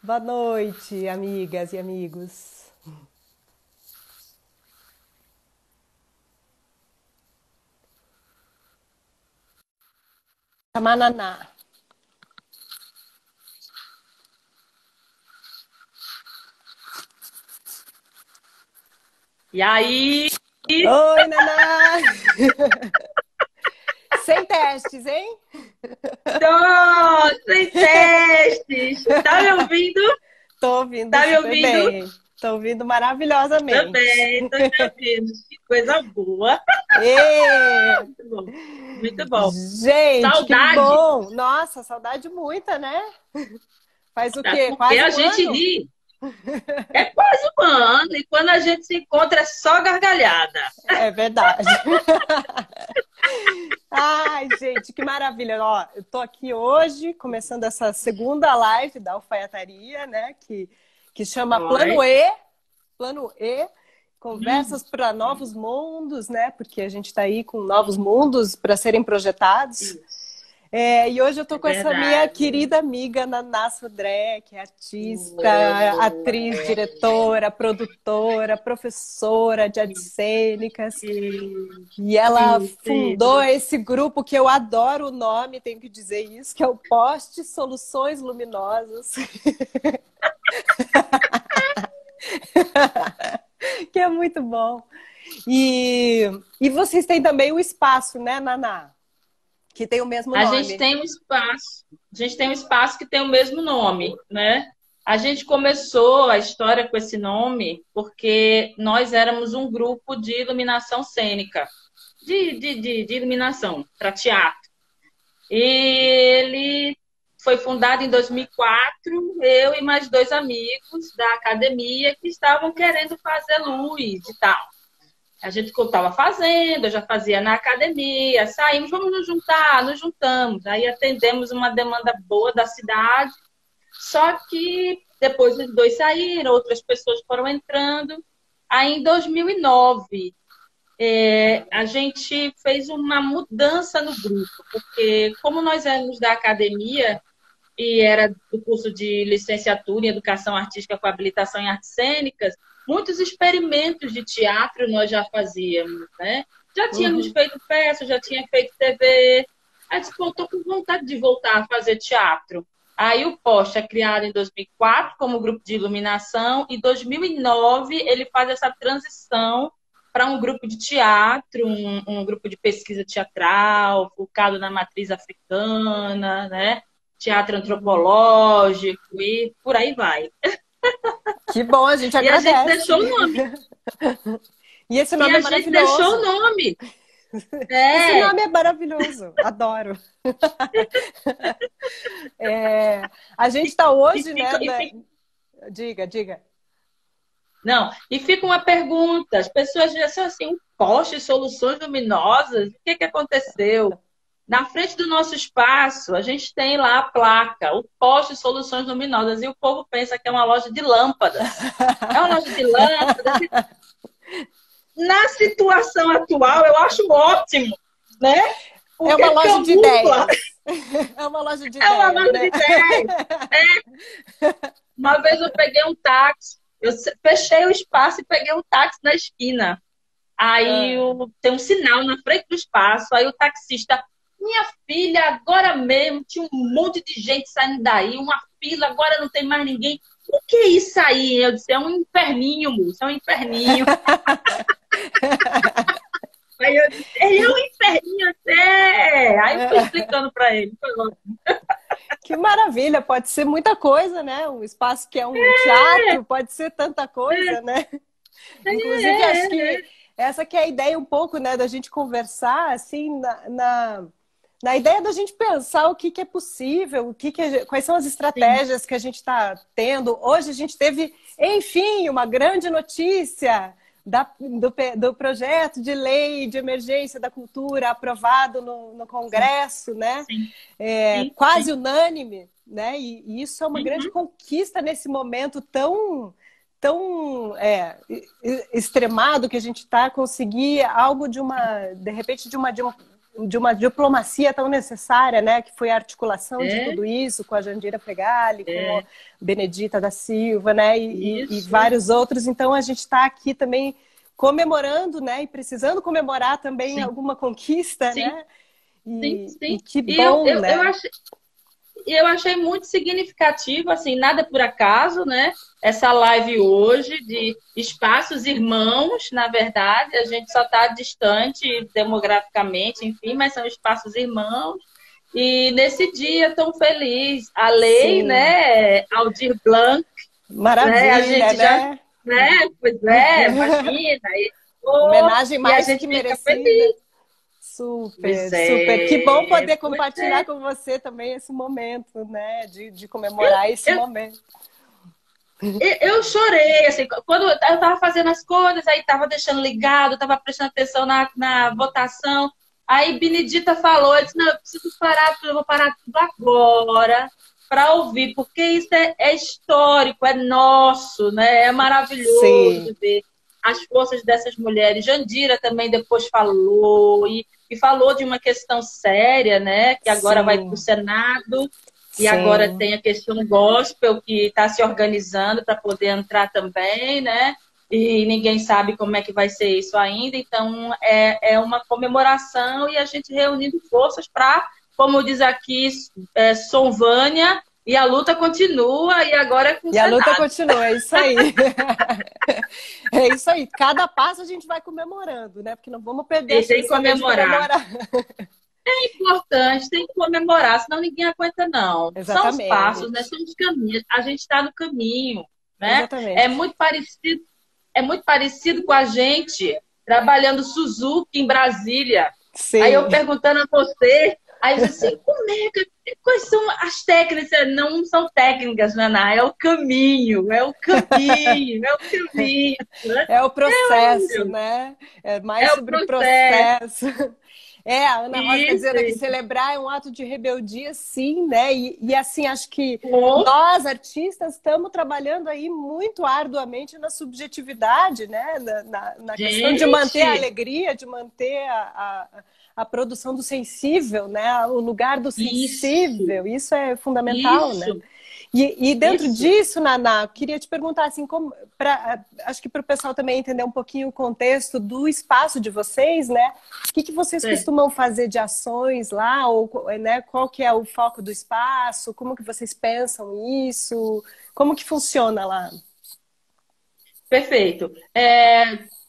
Boa noite, amigas e amigos. Chamar Naná. E aí, Oi, Naná! Sem testes, hein? sem testes! Tá me ouvindo? Tô ouvindo Tá me super ouvindo? bem. Tô ouvindo maravilhosamente. Também, tô te ouvindo. Que coisa boa. Ê! Muito bom, muito bom. Gente, que Saudade, bom! Nossa, saudade muita, né? Faz o quê? porque Quase a um gente ano? ri. É quase um ano, e quando a gente se encontra é só gargalhada. É verdade. Ai, gente, que maravilha. Ó, eu tô aqui hoje, começando essa segunda live da alfaiataria, né? Que chama Oi. Plano E, Hum, conversas para novos mundos, né? Porque a gente está aí com novos mundos para serem projetados. isso, E hoje eu tô é com essa minha verdade. querida amiga Naná Sodré, que é artista, atriz, Oh, diretora, produtora, professora de artes cênicas. isso, E ela fundou isso. esse grupo que eu adoro o nome, tenho que dizer isso, que é o Poste Soluções Luminosas, que é muito bom. E vocês têm também o espaço, né, Naná? Que tem o mesmo A gente nome. tem um espaço, a gente tem um espaço que tem o mesmo nome, né? A gente começou a história com esse nome porque nós éramos um grupo de iluminação cênica, de iluminação para teatro. E ele foi fundado em 2004, eu e mais dois amigos da academia que estavam querendo fazer luz e tal. A gente estava fazendo, eu já fazia na academia, saímos, vamos nos juntar, nos juntamos. Aí atendemos uma demanda boa da cidade, só que depois os dois saíram, outras pessoas foram entrando. Aí em 2009, a gente fez uma mudança no grupo, porque como nós éramos da academia e era do curso de licenciatura em Educação Artística com habilitação em artes cênicas, muitos experimentos de teatro nós já fazíamos, né? Já tínhamos Uhum. feito peça, já tinha feito TV. Aí disse, pô, estou com vontade de voltar a fazer teatro. Aí o Poste é criado em 2004 como grupo de iluminação e em 2009 ele faz essa transição para um grupo de teatro, um grupo de pesquisa teatral, focado na matriz africana, né? Teatro antropológico e por aí vai. Que bom, a gente E a gente agradece. deixou o nome. E esse E nome é a gente deixou o maravilhoso. nome. Esse É. nome é maravilhoso, adoro. A gente está E hoje, né? fica, e fica, Diga, diga. não, e fica uma pergunta. As pessoas dizem assim, um poste, soluções luminosas, o que aconteceu? Na frente do nosso espaço, a gente tem lá a placa, o poste Soluções Luminosas, e o povo pensa que é uma loja de lâmpadas. É uma loja de lâmpadas. Na situação atual, eu acho ótimo, né? É Porque uma loja de camufla, ideias. É uma loja de é uma ideias, loja de né? ideias. Uma vez eu peguei um táxi, eu fechei o espaço e peguei um táxi na esquina. Aí Ah. tem um sinal na frente do espaço, aí o taxista, minha filha, agora mesmo tinha um monte de gente saindo daí, uma fila, agora não tem mais ninguém. O que é isso aí? Eu disse, é um inferninho, moço, é um inferninho. Aí eu disse, ele é um inferninho até. Aí eu fui explicando para ele. Foi ótimo. Que maravilha, pode ser muita coisa, né? Um espaço que é um teatro, pode ser tanta coisa, né? Inclusive, acho que essa que é a ideia um pouco, né, da gente conversar, assim, na ideia da gente pensar o que é possível, quais são as Sim. estratégias que a gente está tendo. Hoje a gente teve, enfim, uma grande notícia do projeto de lei de emergência da cultura aprovado no Sim, Congresso, né? sim, sim, Quase sim. unânime, né? E isso é uma grande Uhum, conquista nesse momento tão extremado que a gente está, conseguir algo de repente, de uma diplomacia tão necessária, né? Que foi a articulação de tudo isso com a Jandira Fegali, com a Benedita da Silva, né? E vários outros. Então, a gente está aqui também comemorando, né? E precisando comemorar também alguma conquista, né? E que bom, né? Eu achei muito significativo, assim, nada por acaso, né? Essa live hoje de espaços irmãos, na verdade, a gente só está distante demograficamente, enfim, mas são espaços irmãos. E nesse dia tão feliz, a lei, né, Aldir Blanc, maravilha, né? A gente já, né? Pois é, imagina. Homenagem mais que merecida. Feliz. Super, super. Que bom poder compartilhar com você também esse momento, né? De comemorar esse momento. Eu chorei, assim, quando eu estava fazendo as coisas, aí estava deixando ligado, estava prestando atenção na votação. Aí Benedita falou, eu disse, não, eu preciso parar, eu vou parar tudo agora para ouvir, porque isso é histórico, é nosso, né? É maravilhoso ver as forças dessas mulheres. Jandira também depois falou, e falou de uma questão séria, né? Que agora vai para o Senado, e agora tem a questão gospel que está se organizando para poder entrar também, né? E ninguém sabe como é que vai ser isso ainda. Então, é uma comemoração e a gente reunindo forças para, como diz aqui, Solvânia, e a luta continua, e agora é com o Senado. E a luta continua, é isso aí. É isso aí. Cada passo a gente vai comemorando, né? Porque não vamos perder a chance de comemorar. É importante, tem que comemorar, senão ninguém aguenta, não. Exatamente. São os passos, né? São os caminhos. A gente está no caminho, né? Exatamente. É muito parecido com a gente trabalhando Suzuki em Brasília. Sim. Aí eu perguntando a você, aí eu disse assim, quais são as técnicas? Não são técnicas, Naná, é o caminho, é o caminho, é o caminho. Né? É o processo, né? É mais sobre o processo. A Ana Rosa está dizendo que celebrar é um ato de rebeldia, sim, né? E assim, acho que nós, artistas, estamos trabalhando aí muito arduamente na subjetividade, né? Na questão de manter a alegria, de manter a produção do sensível, né? O lugar do sensível. Isso é fundamental, né? E dentro disso, Naná, queria te perguntar, assim, acho que para o pessoal também entender um pouquinho o contexto do espaço de vocês, né? O que vocês costumam fazer de ações lá? Ou, né, qual que é o foco do espaço? Como que vocês pensam isso? Como que funciona lá? Perfeito.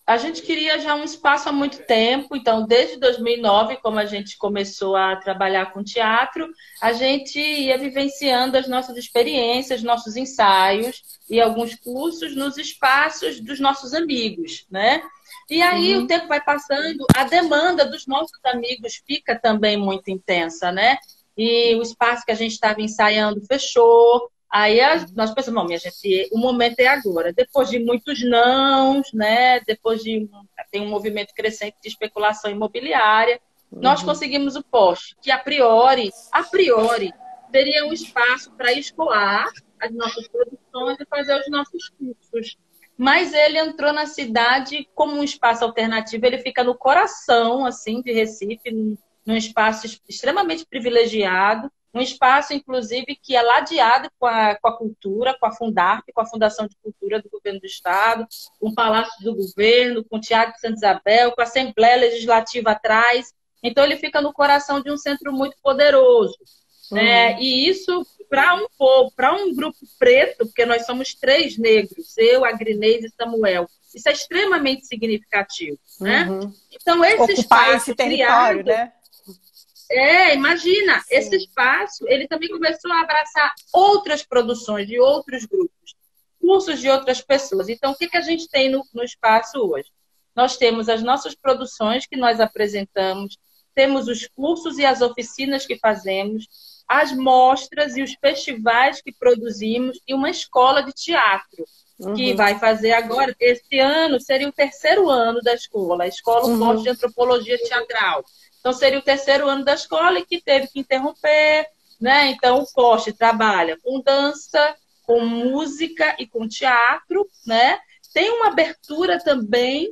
A gente queria já um espaço há muito tempo, então desde 2009, como a gente começou a trabalhar com teatro, a gente ia vivenciando as nossas experiências, nossos ensaios e alguns cursos nos espaços dos nossos amigos, né? E aí o tempo vai passando, a demanda dos nossos amigos fica também muito intensa, né? E o espaço que a gente estava ensaiando fechou. Aí nós pensamos, minha gente, o momento é agora. Depois de muitos nãos, né? Depois tem um movimento crescente de especulação imobiliária, nós conseguimos o poste, que a priori, seria um espaço para escoar as nossas produções e fazer os nossos cursos. Mas ele entrou na cidade como um espaço alternativo, ele fica no coração, assim, de Recife, num espaço extremamente privilegiado, um espaço, inclusive, que é ladeado com a cultura, com a Fundarp, com a Fundação de Cultura do Governo do Estado, com o Palácio do Governo, com o Teatro de Santa Isabel, com a Assembleia Legislativa atrás. Então, ele fica no coração de um centro muito poderoso. Né? E isso, para um povo, para um grupo preto, porque nós somos 3 negros, eu, Agrinês e Samuel, isso é extremamente significativo. Né? Então, esse espaço esse território, criado, né? Imagina, esse espaço, ele também começou a abraçar outras produções de outros grupos, cursos de outras pessoas. Então, o que a gente tem no espaço hoje? Nós temos as nossas produções que nós apresentamos, temos os cursos e as oficinas que fazemos, as mostras e os festivais que produzimos e uma escola de teatro, que vai fazer agora, esse ano, seria o 3º ano da escola, a Escola Poste de Antropologia Teatral. Então, seria o 3º ano da escola e que teve que interromper, né? Então, o Poste trabalha com dança, com música e com teatro, né? Tem uma abertura também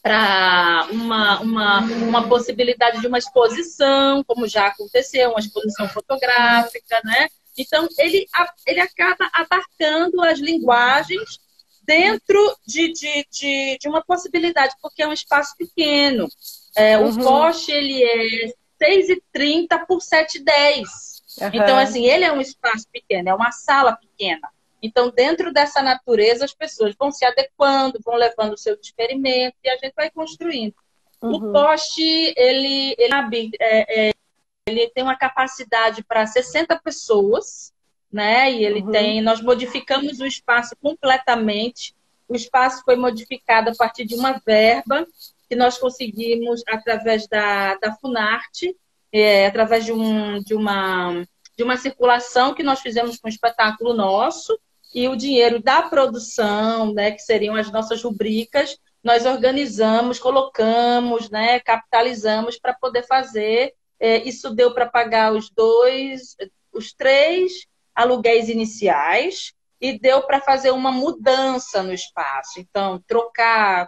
para uma possibilidade de uma exposição, como já aconteceu, uma exposição fotográfica, né? Então, ele acaba abarcando as linguagens dentro de uma possibilidade, porque é um espaço pequeno. O poste, ele é 6,30 por 7,10. Então, assim, ele é um espaço pequeno, é uma sala pequena. Então, dentro dessa natureza, as pessoas vão se adequando, vão levando o seu experimento e a gente vai construindo. O poste, ele tem uma capacidade para 60 pessoas, né? E nós modificamos o espaço completamente. O espaço foi modificado a partir de uma verba que nós conseguimos através da Funarte, através de uma circulação que nós fizemos com um espetáculo nosso, e o dinheiro da produção, né, que seriam as nossas rubricas, nós organizamos, colocamos, né, capitalizamos para poder fazer. Isso deu para pagar os 3 aluguéis iniciais e deu para fazer uma mudança no espaço. Então,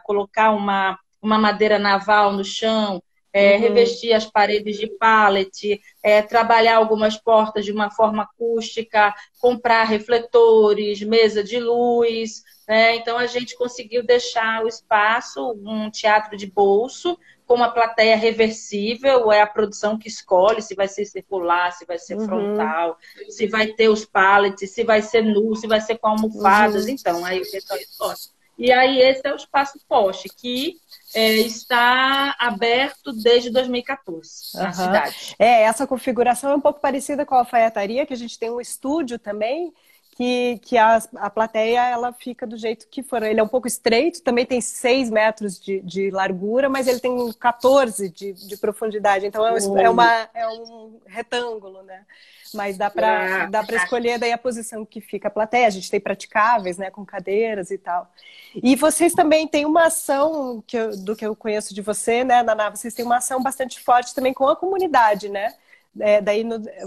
colocar uma madeira naval no chão, revestir as paredes de pallet, trabalhar algumas portas de uma forma acústica, comprar refletores, mesa de luz, né? Então, a gente conseguiu deixar o espaço um teatro de bolso, com uma plateia reversível, é a produção que escolhe se vai ser circular, se vai ser frontal, se vai ter os pallets, se vai ser nu, se vai ser com almofadas. Então, aí o pessoal escolhe. E aí esse é o Espaço Poste, que está aberto desde 2014 na cidade. Essa configuração é um pouco parecida com a alfaiataria, que a gente tem um estúdio também, que a plateia ela fica do jeito que for. Ele é um pouco estreito, também tem 6 metros de largura, mas ele tem 14 de profundidade. Então é um retângulo, né? Mas dá para escolher daí a posição que fica a plateia. A gente tem praticáveis, né, com cadeiras e tal. E vocês também têm uma ação, do que eu conheço de você, né, Naná? Vocês têm uma ação bastante forte também com a comunidade, né?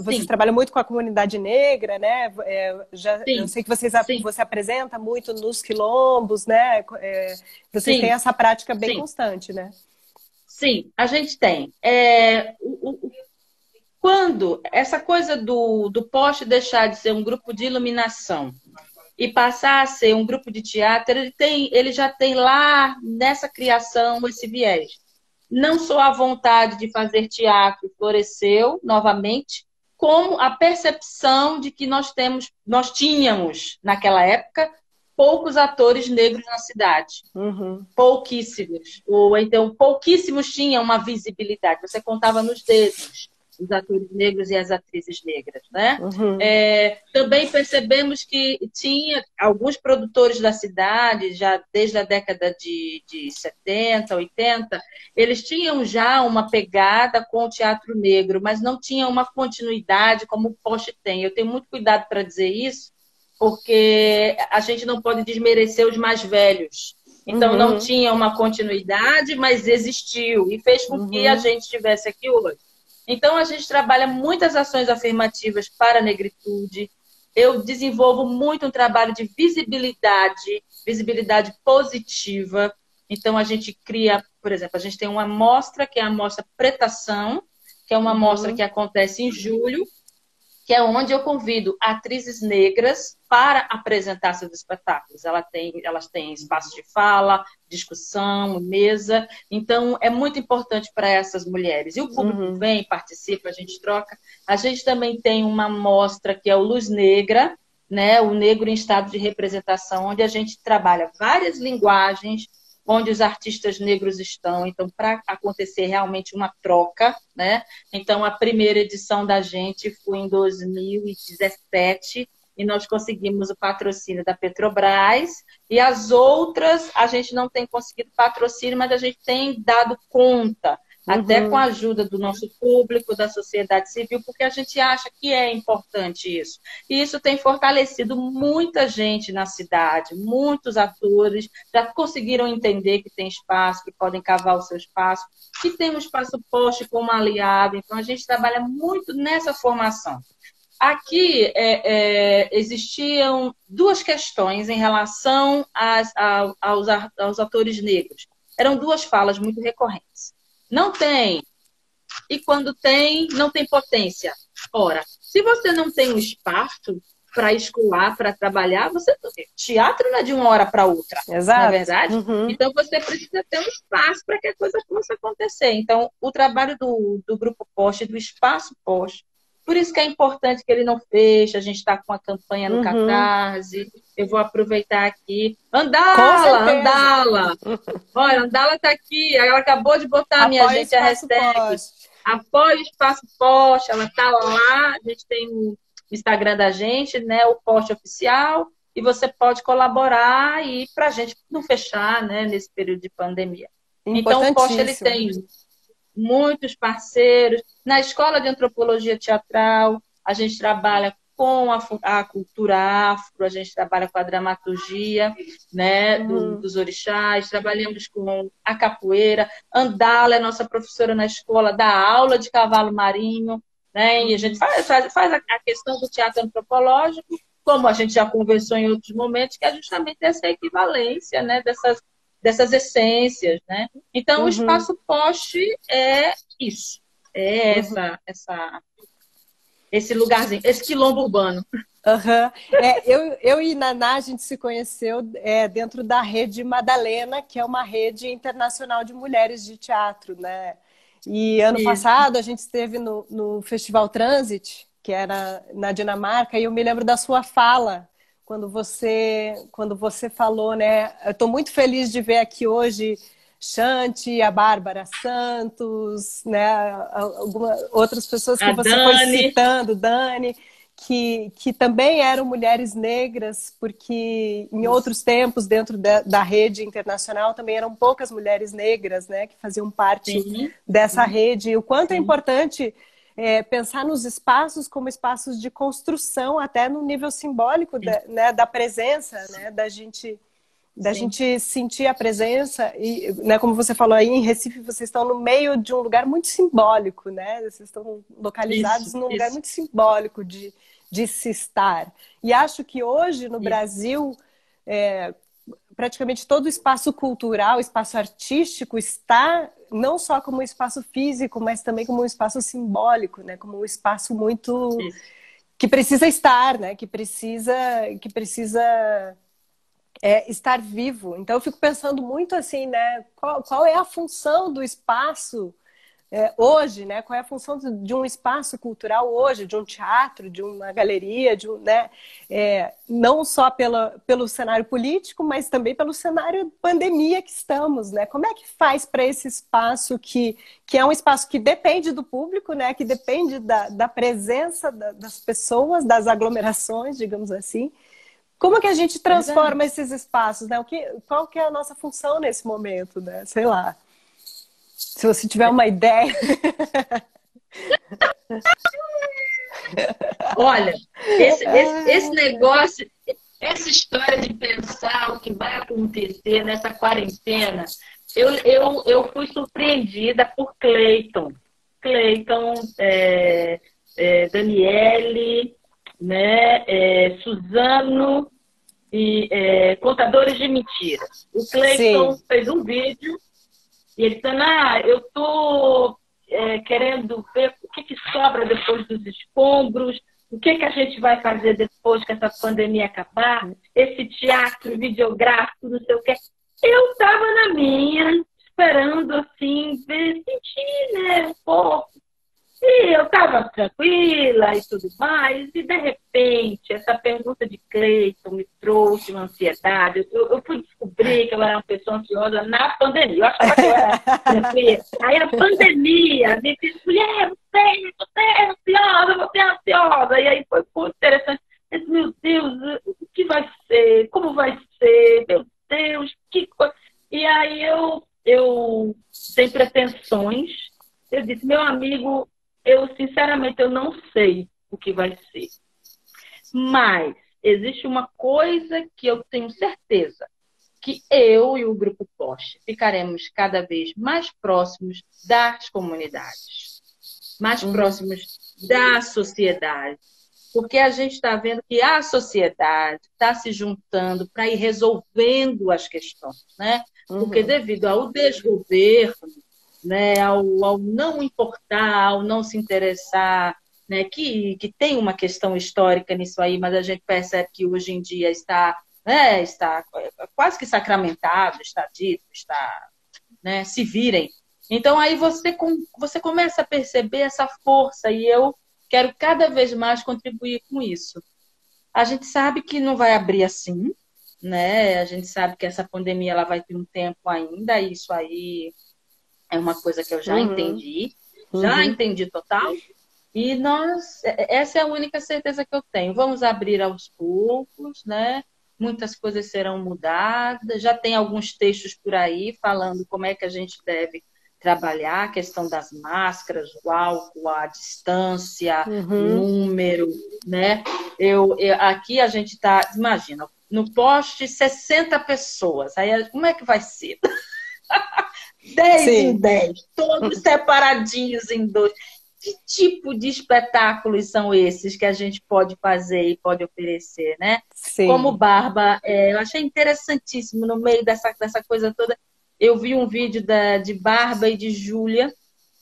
Vocês trabalham muito com a comunidade negra, né? Eu sei que você apresenta muito nos quilombos, né? Vocês têm essa prática bem constante, né? Sim, a gente tem. Quando essa coisa do poste deixar de ser um grupo de iluminação e passar a ser um grupo de teatro, ele já tem lá nessa criação esse viés. Não só a vontade de fazer teatro floresceu novamente, como a percepção de que nós tínhamos, naquela época, poucos atores negros na cidade. Pouquíssimos. Ou então, pouquíssimos tinham uma visibilidade. Você contava nos dedos os atores negros e as atrizes negras, né? Também percebemos que tinha alguns produtores da cidade, já desde a década de 70, 80, eles tinham já uma pegada com o teatro negro, mas não tinham uma continuidade como o Poste tem. Eu tenho muito cuidado para dizer isso, porque a gente não pode desmerecer os mais velhos. Então, não tinha uma continuidade, mas existiu e fez com que a gente estivesse aqui hoje. Então, a gente trabalha muitas ações afirmativas para a negritude. Eu desenvolvo muito um trabalho de visibilidade positiva. Então, a gente cria, por exemplo, a gente tem uma mostra, que é a mostra Pretação, que é uma mostra que acontece em julho, que é onde eu convido atrizes negras para apresentar seus espetáculos. Elas têm espaço de fala, discussão, mesa. Então, é muito importante para essas mulheres. E o público vem, participa, a gente troca. A gente também tem uma mostra que é o Luz Negra, né? O Negro em Estado de Representação, onde a gente trabalha várias linguagens, onde os artistas negros estão. Então, para acontecer realmente uma troca, né? Então, a primeira edição da gente foi em 2017 e nós conseguimos o patrocínio da Petrobras, e as outras a gente não tem conseguido patrocínio, mas a gente tem dado conta, até com a ajuda do nosso público, da sociedade civil, porque a gente acha que é importante isso. E isso tem fortalecido muita gente na cidade, muitos atores já conseguiram entender que tem espaço, que podem cavar o seu espaço, que tem um espaço poste como aliado. Então, a gente trabalha muito nessa formação. Aqui existiam 2 questões em relação aos atores negros. Eram 2 falas muito recorrentes. Não tem. E quando tem, não tem potência. Ora, se você não tem um espaço para escoar, para trabalhar, teatro não é de uma hora para outra, não é Exato. verdade? Uhum. Então você precisa ter um espaço para que a coisa possa acontecer. Então, o trabalho do Grupo Poste, do Espaço Poste, por isso que é importante que ele não feche, a gente está com a campanha no Uhum. Catarse, eu vou aproveitar aqui. Com Andala, certeza. Andala! Olha, a Andala está aqui, ela acabou de botar, minha Apoia o gente, a Espaço hashtag Poste. Apoie o Espaço Poste, ela está lá, a gente tem o Instagram da gente, né, o Poste Oficial, e você pode colaborar e para a gente não fechar, né, nesse período de pandemia. Então, o Poste ele Importantíssimo. tem muitos parceiros. Na Escola de Antropologia Teatral, a gente trabalha com a cultura afro, a gente trabalha com a dramaturgia, né, Uhum. dos orixás, trabalhamos com a capoeira. Andala é nossa professora na escola, dá aula de cavalo marinho, né, e a gente faz a questão do teatro antropológico, como a gente já conversou em outros momentos, que é justamente essa equivalência, né, dessas essências, né? Então, o Uhum. espaço poste é isso, é Uhum. esse lugarzinho, esse quilombo urbano. Uhum. Eu e Naná, a gente se conheceu dentro da Rede Madalena, que é uma rede internacional de mulheres de teatro, né? E ano Isso. passado a gente esteve no Festival Transit, que era na Dinamarca, e eu me lembro da sua fala, quando você falou, né? Eu estou muito feliz de ver aqui hoje Shanti, a Bárbara Santos, né? Algumas outras pessoas que A você foi Dani, citando, Dani, que também eram mulheres negras, porque em outros tempos, dentro da rede internacional, também eram poucas mulheres negras, né, que faziam parte sim, dessa sim, rede. E o quanto é sim. importante pensar nos espaços como espaços de construção, até no nível simbólico né, da presença, né, da Sim. gente sentir a presença e, né, como você falou aí, em Recife vocês estão no meio de um lugar muito simbólico, né? Vocês estão localizados Isso, num lugar isso, muito simbólico de se estar. E acho que hoje no isso. Brasil praticamente todo o espaço cultural, espaço artístico está não só como um espaço físico, mas também como um espaço simbólico, né? Como um espaço muito Isso. que precisa estar, né? Que precisa estar vivo. Então, eu fico pensando muito assim, né? Qual é a função do espaço hoje, né? Qual é a função de um espaço cultural hoje, de um teatro, de uma galeria, né? Não só pelo cenário político, mas também pelo cenário pandemia que estamos, né? Como é que faz para esse espaço que é um espaço que depende do público, né? Que depende da presença das pessoas, das aglomerações, digamos assim. Como que a gente Verdade. transforma esses espaços, né? Qual que é a nossa função nesse momento, né? Sei lá. Se você tiver uma ideia. Olha, esse negócio, essa história de pensar o que vai acontecer nessa quarentena, eu fui surpreendida por Cleiton. Cleiton, Daniele, né, Suzano e Contadores de Mentiras. O Cleiton Sim. fez um vídeo e ele dizendo, eu estou querendo ver o que sobra depois dos escombros, o que a gente vai fazer depois que essa pandemia acabar, esse teatro videográfico, não sei o quê. Eu estava na minha, esperando, assim, ver, sentir, né, um pouco. E eu estava tranquila e tudo mais, e de repente, essa pergunta de Cleiton me trouxe uma ansiedade. Eu fui descobrir que eu era uma pessoa ansiosa na pandemia. Eu achava que eu era tranquila. Aí a pandemia me disse, mulher, você é ansiosa, você é ansiosa. E aí foi muito interessante. Eu disse, meu Deus, o que vai ser? Como vai ser? Meu Deus, que coisa. E aí eu sem pretensões, eu disse, meu amigo, sinceramente, eu não sei o que vai ser. Mas existe uma coisa que eu tenho certeza, que eu e o Grupo Poste ficaremos cada vez mais próximos das comunidades, mais Uhum. próximos da sociedade. Porque a gente está vendo que a sociedade está se juntando para ir resolvendo as questões, né? Porque Uhum. devido ao desgoverno, né, ao não importar, ao não se interessar, né, que tem uma questão histórica nisso aí, mas a gente percebe que hoje em dia está, né, está quase que sacramentado, está dito, está, né, se virem. Então aí você começa a perceber essa força e eu quero cada vez mais contribuir com isso. A gente sabe que não vai abrir assim, né? A gente sabe que essa pandemia ela vai ter um tempo ainda, e isso aí é uma coisa que eu Uhum, já uhum. entendi total. E essa é a única certeza que eu tenho. Vamos abrir aos poucos, né? Muitas coisas serão mudadas. Já tem alguns textos por aí falando como é que a gente deve trabalhar a questão das máscaras, o álcool, a distância, o Uhum. número, né? Aqui a gente está, imagina, no poste 60 pessoas. Aí como é que vai ser? 10 em Sim, 10, todos separadinhos em dois. Que tipo de espetáculos são esses que a gente pode fazer e pode oferecer, né? Como sim. Barba, eu achei interessantíssimo no meio dessa coisa toda. Eu vi um vídeo de Barba e de Júlia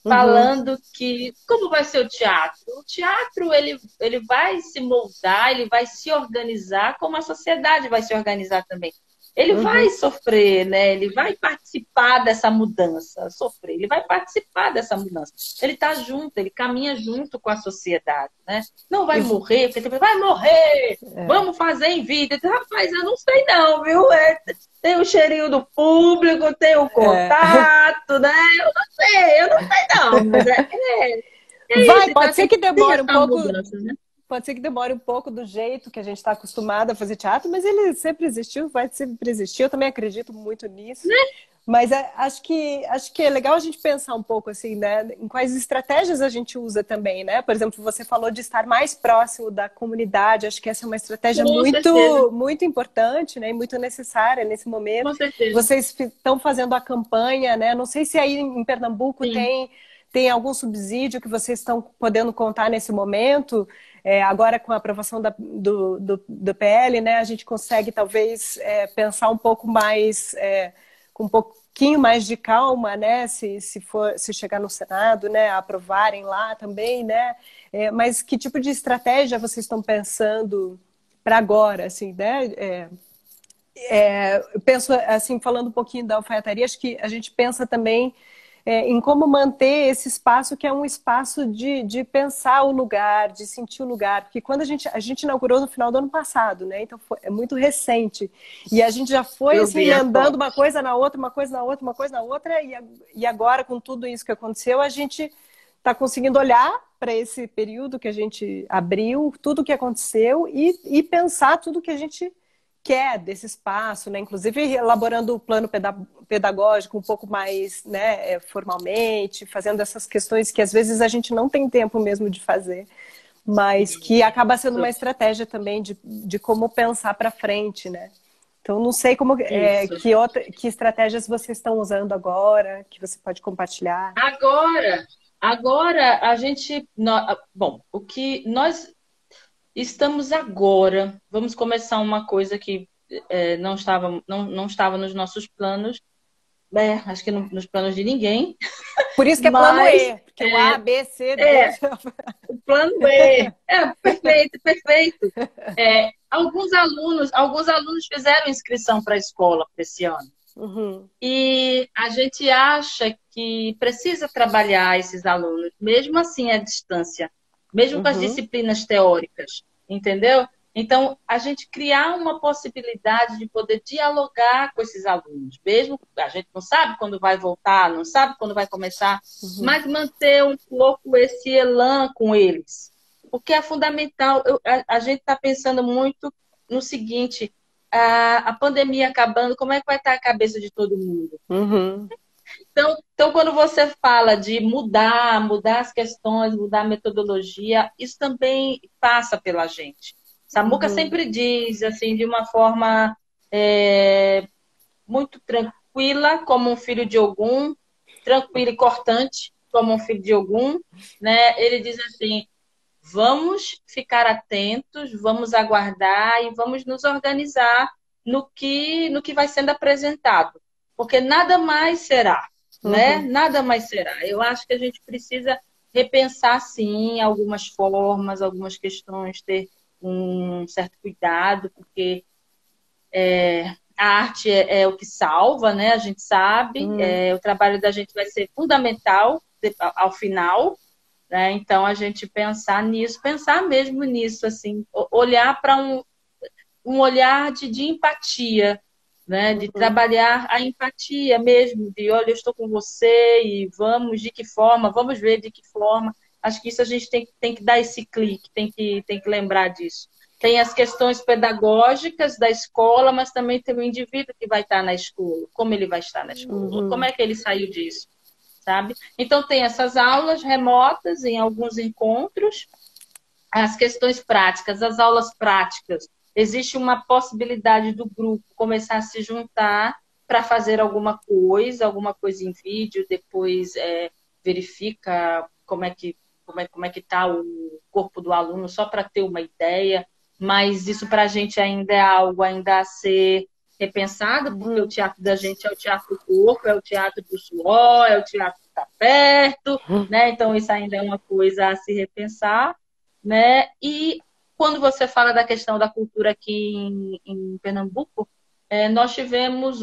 Uhum, falando que como vai ser o teatro? O teatro ele vai se moldar, ele vai se organizar como a sociedade vai se organizar também. Ele vai uhum. sofrer, né? Ele vai participar dessa mudança, sofrer, ele vai participar dessa mudança. Ele está junto, ele caminha junto com a sociedade, né? Não vai E, morrer, porque tem vai morrer, é. vamos fazer em vida. Rapaz, eu não sei não, viu? Tem o cheirinho do público, tem o É. contato, né? Eu não sei não, mas é Vai, isso. Então, pode ser assim, que tem demore um essa pouco, mudança, né? pode ser que demore um pouco do jeito que a gente está acostumado a fazer teatro, mas ele sempre existiu, vai sempre existir. Eu também acredito muito nisso. Mas acho que é legal a gente pensar um pouco assim, né? Em quais estratégias a gente usa também, né? Por exemplo, você falou de estar mais próximo da comunidade. Acho que essa é uma estratégia Com certeza, muito importante, né? E muito necessária nesse momento. com certeza. Vocês estão fazendo a campanha, né? Não sei se aí em Pernambuco Sim. tem algum subsídio que vocês estão podendo contar nesse momento. Agora, com a aprovação do PL, né? A gente consegue talvez pensar um pouco mais. Com um pouquinho mais de calma, né? Se chegar no Senado, né? Aprovarem lá também, né? Mas que tipo de estratégia vocês estão pensando para agora, assim, né? Eu penso assim, falando um pouquinho da alfaiataria, acho que a gente pensa também em como manter esse espaço que é um espaço de pensar o lugar, de sentir o lugar, porque quando a gente inaugurou no final do ano passado, né? Então é muito recente e a gente já foi Eu assim vi as emendando uma fotos. coisa na outra, uma coisa na outra, uma coisa na outra e agora com tudo isso que aconteceu a gente está conseguindo olhar para esse período que a gente abriu, tudo que aconteceu e pensar tudo que a gente quer desse espaço, né? Inclusive elaborando o plano pedagógico um pouco mais, né, formalmente, fazendo essas questões que às vezes a gente não tem tempo mesmo de fazer, mas que acaba sendo uma estratégia também de como pensar para frente, né? Então não sei como Isso. que estratégias vocês estão usando agora, que você pode compartilhar. Agora a gente, bom, o que nós estamos agora, vamos começar uma coisa que não estava nos nossos planos, acho que nos planos de ninguém, Por isso que é plano mas E, porque o A, B, C, D. é, o plano B. Perfeito, perfeito. Alguns alunos fizeram inscrição para a escola para esse ano. Uhum, E a gente acha que precisa trabalhar esses alunos, mesmo assim à distância, mesmo com as uhum, disciplinas teóricas, entendeu? Então, a gente criar uma possibilidade de poder dialogar com esses alunos, mesmo a gente não sabe quando vai voltar, não sabe quando vai começar, uhum, mas manter um pouco esse elan com eles, porque é fundamental. A gente está pensando muito no seguinte: a pandemia acabando, como é que vai estar a cabeça de todo mundo? uhum, Então, quando você fala de mudar as questões, mudar a metodologia, isso também passa pela gente. Samuca uhum, sempre diz, assim, de uma forma é, muito tranquila, como um filho de Ogum, tranquilo e cortante, como um filho de Ogum, né? Ele diz assim: vamos ficar atentos, vamos aguardar e vamos nos organizar no que vai sendo apresentado, porque nada mais será. né? Nada mais será. Eu acho que a gente precisa repensar, sim, algumas formas, algumas questões, ter um certo cuidado, porque a arte é o que salva, né? A gente sabe, o trabalho da gente vai ser fundamental ao final, né? Então, a gente pensar nisso, pensar mesmo nisso, assim, olhar para um olhar de empatia, né? De trabalhar a empatia mesmo, de olha, eu estou com você e vamos, de que forma, vamos ver de que forma. Acho que isso a gente tem que dar esse clique, tem que lembrar disso. Tem as questões pedagógicas da escola, mas também tem o indivíduo que vai estar na escola, como ele vai estar na escola, como é que ele saiu disso, sabe? Então, tem essas aulas remotas em alguns encontros, as questões práticas, as aulas práticas. Existe uma possibilidade do grupo começar a se juntar para fazer alguma coisa em vídeo, depois verifica como é que está o corpo do aluno, só para ter uma ideia. Mas isso para a gente ainda é algo ainda a ser repensado, porque o teatro da gente é o teatro do corpo, é o teatro do suor, é o teatro que está perto, né? Então isso ainda é uma coisa a se repensar, né? E quando você fala da questão da cultura aqui em Pernambuco, nós tivemos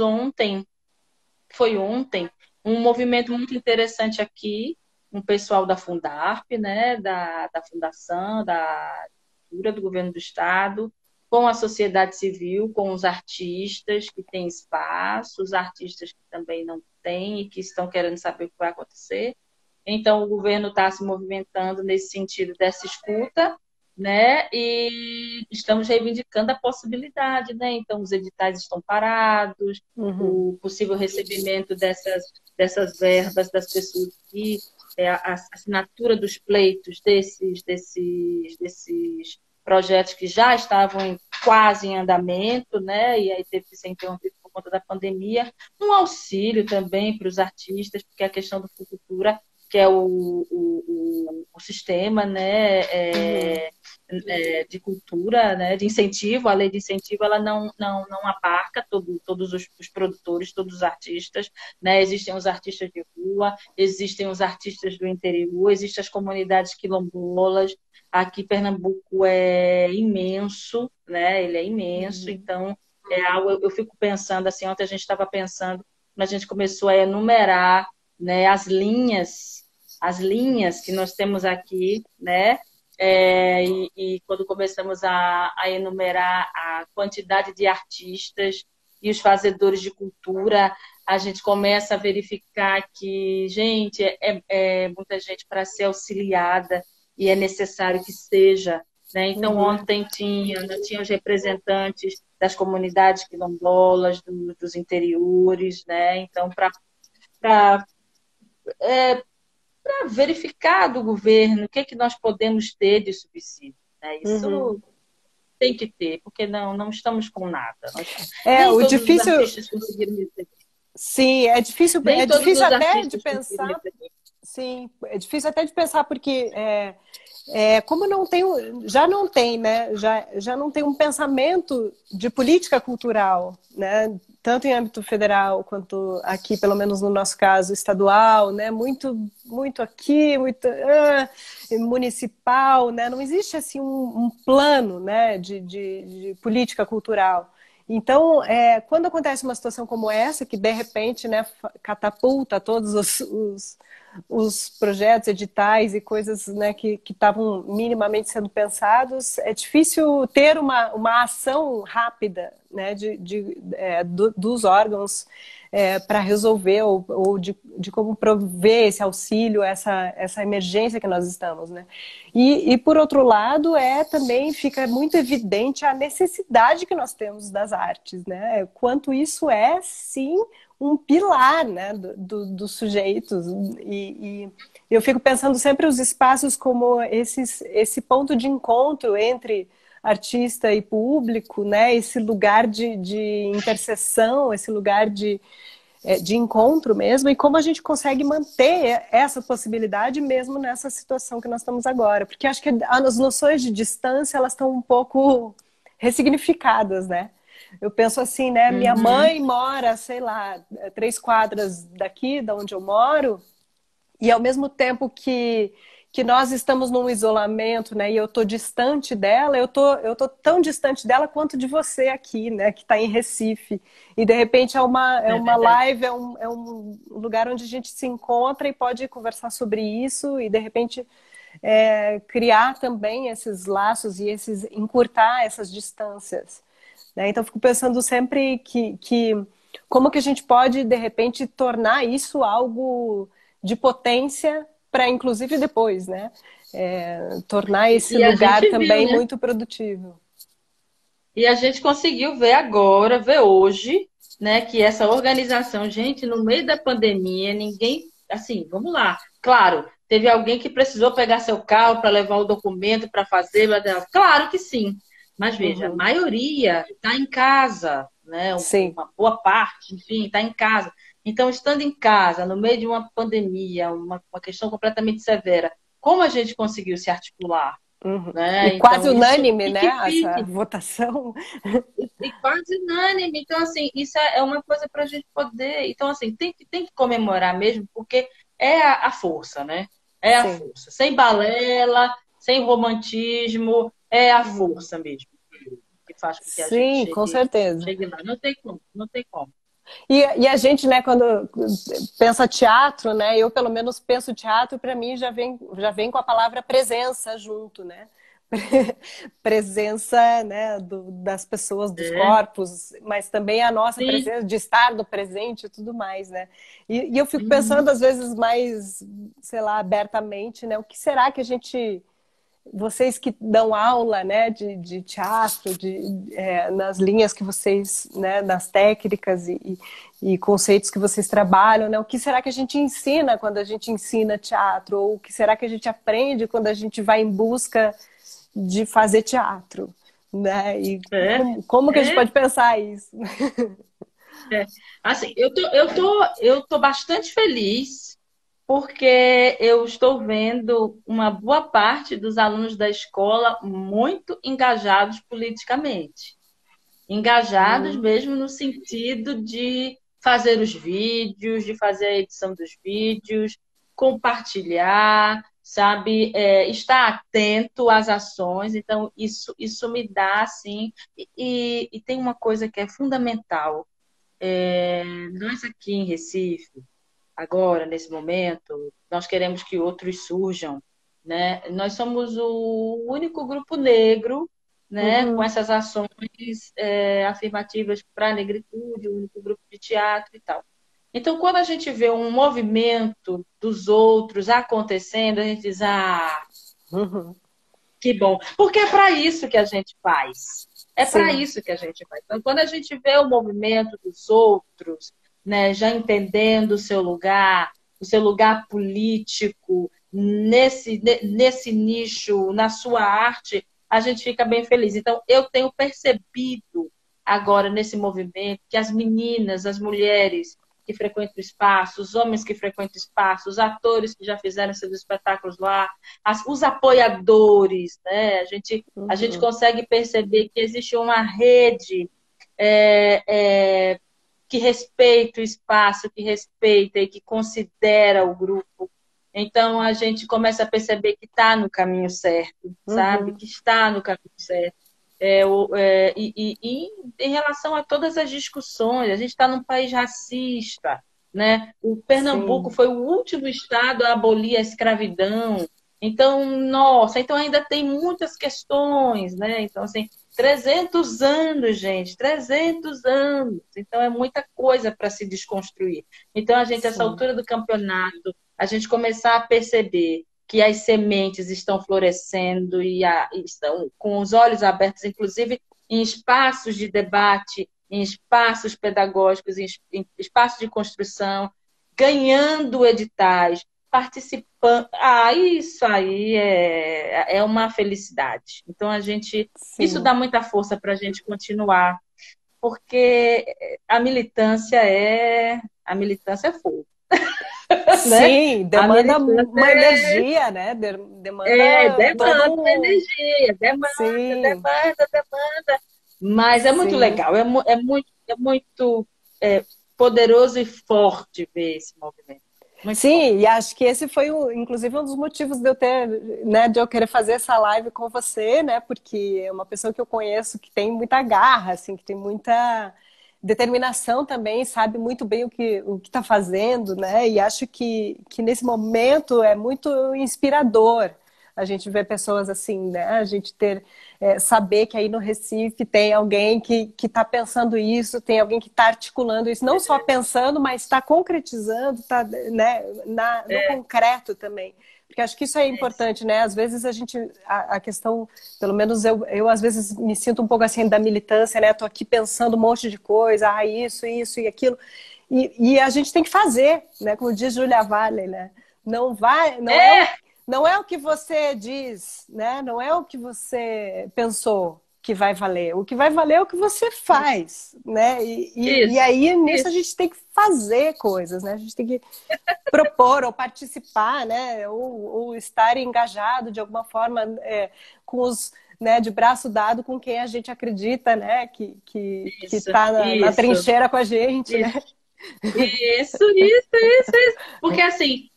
foi ontem, um movimento muito interessante aqui, um pessoal da Fundarp, né, da Fundação, da Cultura do Governo do Estado, com a sociedade civil, com os artistas que têm espaço, os artistas que também não têm e que estão querendo saber o que vai acontecer. Então, o governo está se movimentando nesse sentido dessa escuta, né? E estamos reivindicando a possibilidade, né? Então, os editais estão parados, o possível recebimento dessas verbas das pessoas que a assinatura dos pleitos desses projetos que já estavam quase em andamento, né? E aí teve que ser interrompido por conta da pandemia. Um auxílio também para os artistas, porque a questão do Fucultura, que é o sistema, né, de cultura, né, de incentivo, a lei de incentivo, ela não abarca todos os produtores, todos os artistas, né? Existem os artistas de rua, existem os artistas do interior, existem as comunidades quilombolas. Aqui Pernambuco é imenso, né? Ele é imenso, então é algo, eu fico pensando assim, ontem a gente estava pensando, quando a gente começou a enumerar, né, as linhas que nós temos aqui, né? E quando começamos a enumerar a quantidade de artistas e os fazedores de cultura, a gente começa a verificar que, gente, é muita gente para ser auxiliada e é necessário que seja, né? Então, ontem tinha os representantes das comunidades quilombolas, dos interiores, né? Então, para verificar do governo o que nós podemos ter de subsídio, né? Isso tem que ter, porque não estamos com nada. Nem O todos os difícil... artistas conseguiram receber. Sim, é difícil Nem todos os até de artistas conseguiram pensar. receber. Sim, é difícil até de pensar, porque como não tem, já não tem, né? Já não tem um pensamento de política cultural, né? Tanto em âmbito federal quanto aqui, pelo menos no nosso caso, estadual, né? Muito aqui, muito municipal, né? Não existe assim um plano, né? De política cultural. Então, quando acontece uma situação como essa, que de repente, né, catapulta todos os projetos, editais e coisas, né, que estavam minimamente sendo pensados, é difícil ter uma ação rápida, né, dos órgãos para resolver ou de como prover esse auxílio, essa emergência que nós estamos, né? E por outro lado, também fica muito evidente a necessidade que nós temos das artes, né? Quanto isso é, sim, um pilar, né, dos sujeitos. E eu fico pensando sempre os espaços como esse ponto de encontro entre artista e público, né? Esse lugar de interseção, esse lugar de encontro mesmo, e como a gente consegue manter essa possibilidade mesmo nessa situação que nós estamos agora. Porque acho que as noções de distância, elas estão um pouco ressignificadas, né? Eu penso assim, né? Minha Uhum. mãe mora, sei lá, 3 quadras daqui, da onde eu moro, e ao mesmo tempo que nós estamos num isolamento, né? E eu tô distante dela, eu tô tão distante dela quanto de você aqui, né? Que está em Recife. E de repente é É uma verdade. live, é um lugar onde a gente se encontra e pode conversar sobre isso e de repente criar também esses laços e encurtar essas distâncias, né? Então, eu fico pensando sempre que como que a gente pode, de repente, tornar isso algo de potência para, inclusive, depois, né? Tornar esse E a lugar gente viu, também né? muito produtivo. E a gente conseguiu ver agora, ver hoje, né, que essa organização, gente, no meio da pandemia, ninguém, assim, vamos lá. Claro, teve alguém que precisou pegar seu carro para levar o documento para fazer, claro que sim. Mas veja, a Uhum. maioria está em casa, né? Sim. Uma boa parte, enfim, está em casa. Então, estando em casa, no meio de uma pandemia, uma questão completamente severa, como a gente conseguiu se articular, Uhum. E né? quase Então, isso, unânime, e né? que Essa fique votação. e quase unânime. Então, assim, isso é uma coisa para a gente poder. Então, assim, tem que comemorar mesmo, porque é a força, né? É a Sim. força. Sem balela, sem romantismo, é a Uhum. força mesmo que faz com que a gente Sim, com certeza. chegue lá. Não tem como, não tem como. E a gente, né, quando pensa teatro, né, eu pelo menos penso teatro, para mim já vem com a palavra presença junto, né? Presença, né, das pessoas, dos É, corpos, mas também a nossa sim. presença de estar no presente e tudo mais, né? E eu fico Uhum. pensando às vezes mais, sei lá, abertamente, né? O que será que a gente vocês que dão aula, né, de teatro, nas linhas que vocês, né, nas técnicas e conceitos que vocês trabalham, né, o que será que a gente ensina quando a gente ensina teatro? Ou o que será que a gente aprende quando a gente vai em busca de fazer teatro? Né? E É, como que a gente é, pode pensar isso? é. Assim, eu tô bastante feliz porque eu estou vendo uma boa parte dos alunos da escola muito engajados politicamente. Engajados Uhum. mesmo no sentido de fazer os vídeos, de fazer a edição dos vídeos, compartilhar, sabe, estar atento às ações. Então, isso me dá, assim, e tem uma coisa que é fundamental. Nós aqui em Recife, agora, nesse momento, nós queremos que outros surjam, né? Nós somos o único grupo negro, né, com Uhum. essas ações afirmativas para a negritude, o único grupo de teatro e tal. Então, quando a gente vê um movimento dos outros acontecendo, a gente diz, ah, Uhum. que bom. Porque é para isso que a gente faz. É para Sim. isso que a gente faz. Então, quando a gente vê o movimento dos outros, né, já entendendo o seu lugar político, nesse nicho, na sua arte, a gente fica bem feliz. Então, eu tenho percebido agora nesse movimento que as meninas, as mulheres que frequentam o espaço, os homens que frequentam o espaço, os atores que já fizeram seus espetáculos lá, os apoiadores, né? A gente Uhum. consegue perceber que existe uma rede é, é, que respeita o espaço, que respeita e que considera o grupo. Então a gente começa a perceber que está no caminho certo, sabe? Uhum. Que está no caminho certo. E em relação a todas as discussões, a gente está num país racista, né? O Pernambuco Sim. foi o último estado a abolir a escravidão. Então, nossa, então ainda tem muitas questões, né? Então, assim, 300 anos, gente, 300 anos. Então, é muita coisa para se desconstruir. Então, a gente, essa Sim. altura do campeonato, a gente começar a perceber que as sementes estão florescendo e estão com os olhos abertos, inclusive em espaços de debate, em espaços pedagógicos, em espaços de construção, ganhando editais, participando. Ah, isso aí é uma felicidade. Então, isso Sim. dá muita força para a gente continuar, porque a militância é fogo, né? Sim, A demanda militância uma energia, né? Demanda todo demanda um. energia, demanda, Sim, demanda, demanda. Mas é muito Sim. legal, é muito poderoso e forte ver esse movimento. Muito forte. Sim, e acho que esse foi, inclusive, um dos motivos de eu ter, né, de eu querer fazer essa live com você, né, porque é uma pessoa que eu conheço que tem muita garra, assim, que tem muita determinação também, sabe muito bem o que está fazendo, né, e acho que nesse momento é muito inspirador a gente ver pessoas assim, né, a gente ter saber que aí no Recife tem alguém que está pensando isso, tem alguém que está articulando isso, não só pensando, mas está concretizando, está, né, no concreto também. Porque acho que isso é importante, né? Às vezes a questão, pelo menos eu às vezes me sinto um pouco assim da militância, né? Estou aqui pensando um monte de coisa, isso e aquilo. E a gente tem que fazer, né? Como diz Julia Vale, né? Não vai, É, não é o que você diz, né? Não é o que você pensou que vai valer. O que vai valer é o que você faz, né? E isso, aí, nisso, a isso. gente tem que fazer coisas, né? A gente tem que propor ou participar, né? Ou estar engajado de alguma forma com os... Né, de braço dado com quem a gente acredita, né, que Isso, está na isso, trincheira com a gente, né? isso, isso. Porque assim,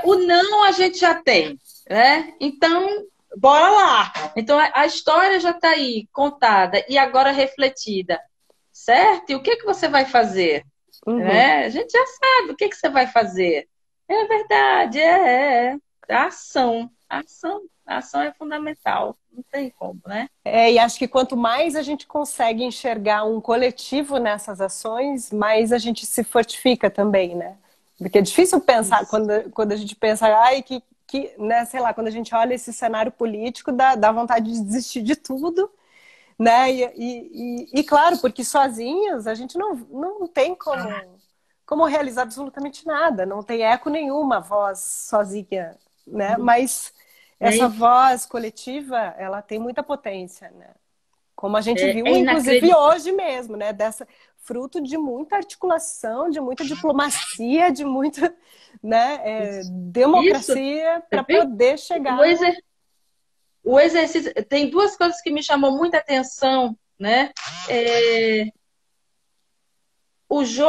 o não a gente já tem, né? Então, bora lá. Então, a história já está aí, contada, e agora refletida, certo? E o que que você vai fazer? Uhum. Né? A gente já sabe o que que você vai fazer. É verdade, a ação. A ação é fundamental. Não tem como, né? E acho que quanto mais a gente consegue enxergar um coletivo nessas ações, mais a gente se fortifica também, né? Porque é difícil pensar, Isso. quando a gente pensa, ai, né, sei lá, quando a gente olha esse cenário político, dá vontade de desistir de tudo, né? E claro, porque sozinhos a gente não tem como realizar absolutamente nada, não tem eco nenhuma, voz sozinha, né? Mas essa É, voz coletiva, ela tem muita potência, né? Como a gente é viu, inclusive inacreditável. hoje mesmo, né? Dessa fruto de muita articulação, de muita diplomacia, de muita, né, Isso, democracia você para viu? poder O, chegar. exer, o exercício. Tem duas coisas que me chamou muita atenção, né? É,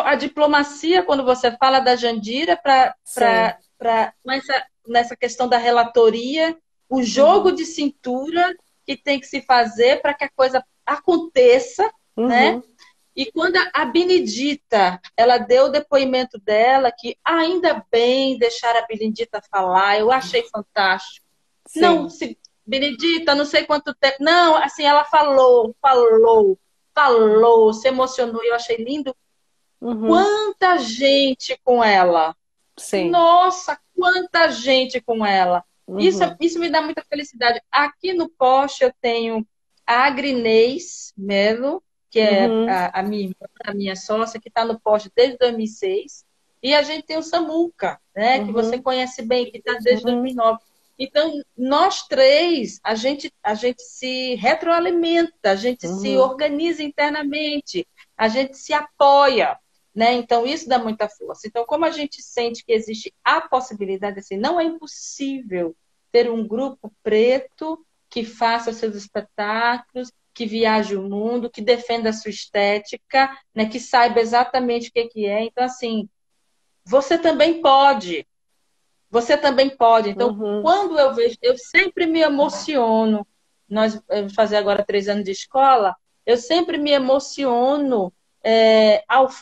a diplomacia, quando você fala da Jandira, Sim. nessa questão da relatoria, o jogo Uhum. de cintura que tem que se fazer para que a coisa aconteça, né? Uhum. E quando a Benedita, ela deu o depoimento dela, que ainda bem deixar a Benedita falar, eu achei fantástico. Não, Sim. se, Benedita, não sei quanto tempo. Não, assim, ela falou, se emocionou, eu achei lindo. Uhum. Quanta gente com ela! Sim. Nossa, quanta gente com ela! Uhum. Isso me dá muita felicidade. Aqui no poste eu tenho a Agrinês Melo, que é Uhum. a minha sócia, que está no poste desde 2006. E a gente tem o Samuca, né, que você Uhum. conhece bem, que está desde Uhum. 2009. Então, nós três, a gente se retroalimenta, a gente se Uhum. organiza internamente, a gente se apoia, né? Então, isso dá muita força. Então, como a gente sente que existe a possibilidade, assim, não é impossível ter um grupo preto que faça seus espetáculos, que viaje o mundo, que defenda a sua estética, né? Que saiba exatamente o que é. Então, assim, você também pode. Você também pode. Então, Uhum. quando eu vejo, eu sempre me emociono. Nós vamos fazer agora 3 anos de escola. Eu sempre me emociono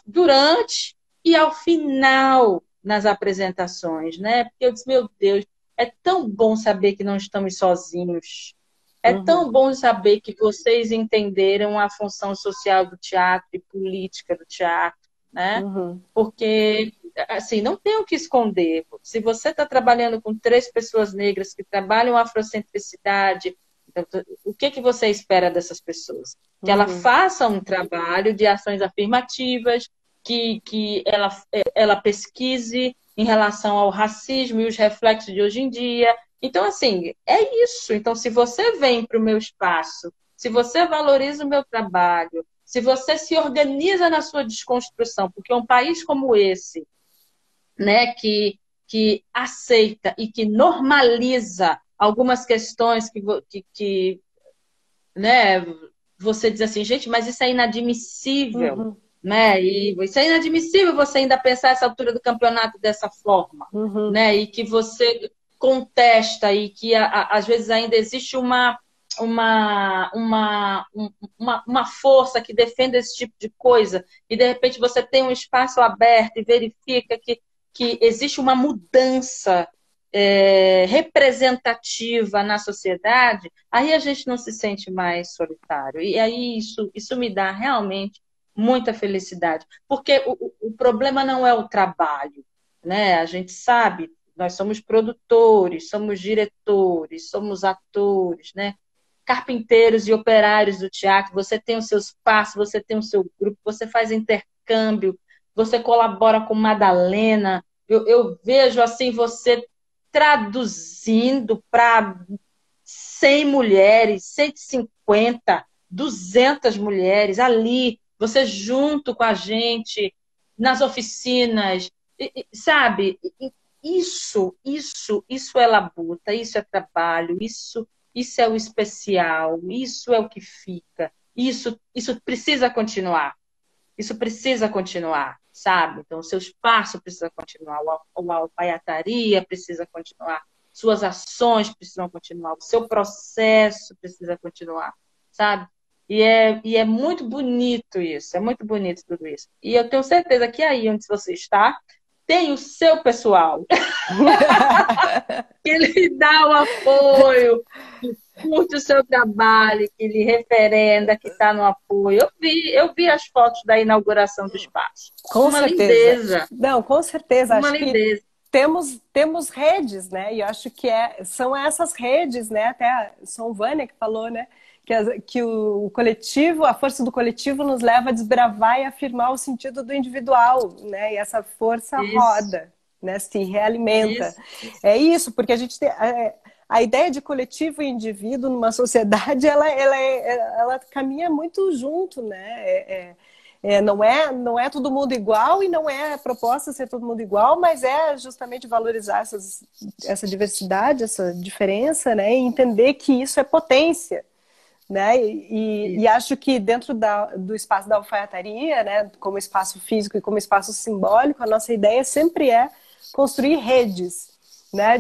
durante e ao final nas apresentações, né? Porque eu disse, meu Deus, é tão bom saber que não estamos sozinhos. É Uhum. tão bom saber que vocês entenderam a função social do teatro e política do teatro, né? Uhum. Porque assim, não tem o que esconder. Se você está trabalhando com 3 pessoas negras que trabalham afrocentricidade, então, o que, que você espera dessas pessoas? Que ela Uhum. faça um trabalho de ações afirmativas, que ela pesquise em relação ao racismo e os reflexos de hoje em dia. Então, assim, é isso. Então, se você vem para o meu espaço, se você valoriza o meu trabalho, se você se organiza na sua desconstrução, porque um país como esse, né, que aceita e que normaliza algumas questões né, você dizer assim, gente, mas isso é inadmissível, Uhum. né? E isso é inadmissível você ainda pensar essa altura do campeonato dessa forma, Uhum. né? E que você contesta e que às vezes ainda existe uma, uma, um- uma força que defende esse tipo de coisa, e de repente você tem um espaço aberto e verifica que existe uma mudança representativa na sociedade, aí a gente não se sente mais solitário. E aí isso me dá realmente muita felicidade. Porque o problema não é o trabalho, né? A gente sabe, nós somos produtores, somos diretores, somos atores, né? Carpinteiros e operários do teatro, você tem o seu espaço, você tem o seu grupo, você faz intercâmbio, você colabora com Madalena. Eu vejo assim você traduzindo para 100 mulheres, 150, 200 mulheres ali, você junto com a gente nas oficinas, sabe? Isso é labuta, isso é trabalho, isso é o especial, isso é o que fica. Isso precisa continuar. Isso precisa continuar, sabe? Então, o seu espaço precisa continuar, a alfaiataria precisa continuar, suas ações precisam continuar, o seu processo precisa continuar, sabe? E é muito bonito isso, é muito bonito tudo isso. E eu tenho certeza que aí onde você está, tem o seu pessoal, que lhe dá o apoio, que curte o seu trabalho, que lhe referenda, que está no apoio. Eu vi as fotos da inauguração do espaço. Com Uma certeza. lindeza, Não, com certeza. uma Acho que lindeza. temos redes, né? E eu acho que são essas redes, né? Até a Som Vânia que falou, né? Que o coletivo, a força do coletivo nos leva a desbravar e afirmar o sentido do individual, né? E essa força Isso, roda, né? Se realimenta. isso. É isso, porque a gente tem, a ideia de coletivo e indivíduo numa sociedade, ela caminha muito junto, né? Não é todo mundo igual e não é proposta ser todo mundo igual, mas é justamente valorizar essa diversidade, essa diferença, né? E entender que isso é potência, né? E Isso. acho que dentro do espaço da alfaiataria, né? Como espaço físico e como espaço simbólico, a nossa ideia sempre é construir redes, né?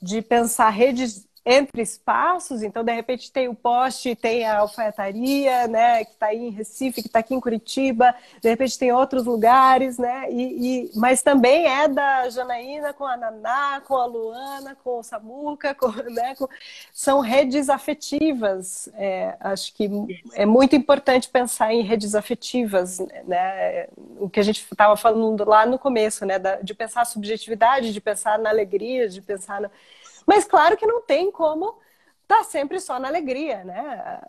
De pensar redes entre espaços, então de repente tem o poste, tem a alfaiataria, né, que está aí em Recife, que está aqui em Curitiba, de repente tem outros lugares, né, mas também é da Janaína com a Naná, com a Luana, com o Samuca, né, são redes afetivas. Acho que é muito importante pensar em redes afetivas, né, o que a gente estava falando lá no começo, né, de pensar a subjetividade, de pensar na alegria, de pensar mas claro que não tem como estar sempre só na alegria, né?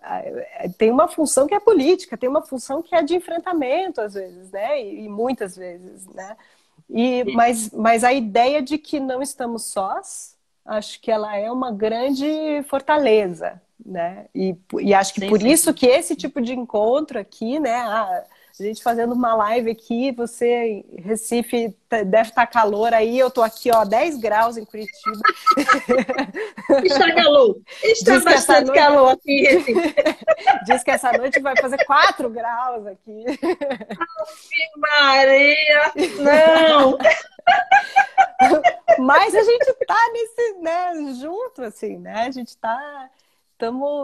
Tem uma função que é política, tem uma função que é de enfrentamento, às vezes, né? E muitas vezes, né? Mas a ideia de que não estamos sós, acho que ela é uma grande fortaleza, né? E acho que Sim, por sim. isso que esse tipo de encontro aqui, né? A gente fazendo uma live aqui, você em Recife deve estar calor aí, eu tô aqui, ó, 10 graus em Curitiba. Está calor. Está Diz que essa bastante noite calor aqui em Recife. diz que essa noite vai fazer 4 graus aqui. Maria! Não! Mas a gente tá nesse, né, junto assim, né? A gente tá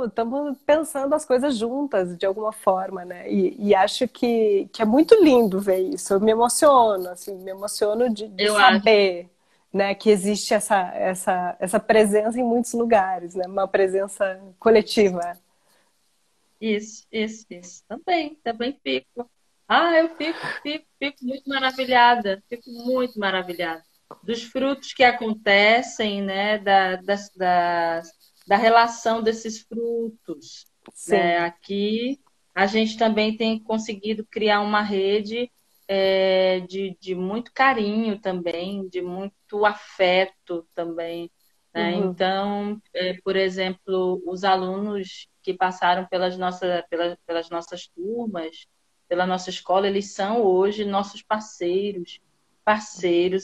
estamos pensando as coisas juntas de alguma forma, né? E acho que é muito lindo ver isso. Eu me emociono, assim, me emociono de Eu acho. saber, né, que existe essa presença em muitos lugares, né? Uma presença coletiva. Isso. Também fico. Eu fico muito maravilhada. Fico muito maravilhada dos frutos que acontecem, né? Da relação desses frutos, né? Sim. Aqui a gente também tem conseguido criar uma rede de muito carinho também, de muito afeto também, né? Uhum. Então, por exemplo, os alunos que passaram pelas nossas turmas, pela nossa escola, eles são hoje nossos parceiros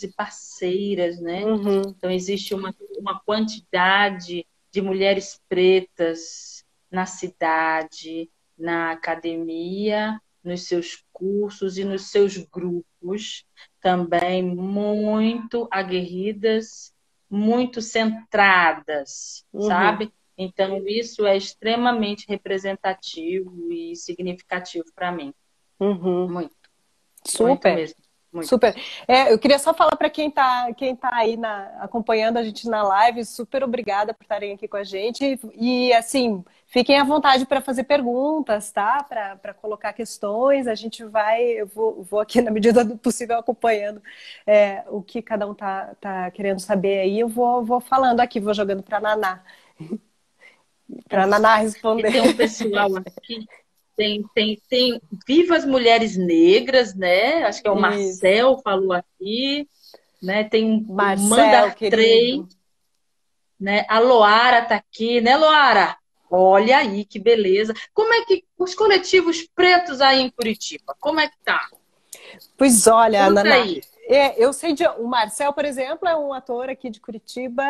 e parceiras, né? Uhum. Então, existe uma quantidade de mulheres pretas na cidade, na academia, nos seus cursos e nos seus grupos, também muito aguerridas, muito centradas, Uhum, sabe? Então, isso é extremamente representativo e significativo para mim. uhum. Muito, muito Super. mesmo. Muito. Super. Eu queria só falar para quem tá aí acompanhando a gente na live, super obrigada por estarem aqui com a gente. E assim, fiquem à vontade para fazer perguntas, tá? Para colocar questões. A gente eu vou aqui, na medida do possível, acompanhando o que cada um tá querendo saber aí. Vou falando aqui, vou jogando Tá para a Naná certo. E responder. tem um pessoal aqui, tem Viva as Mulheres Negras, né? Acho que é o Isso. Marcel falou aqui, né? Tem o Marcel, Mandar Trey, querido. né? A Loara tá aqui, né, Loara? Olha aí que beleza. Como é que os coletivos pretos aí em Curitiba? Como é que tá? Pois olha, Conta Naná, aí. eu sei o Marcel, por exemplo, é um ator aqui de Curitiba,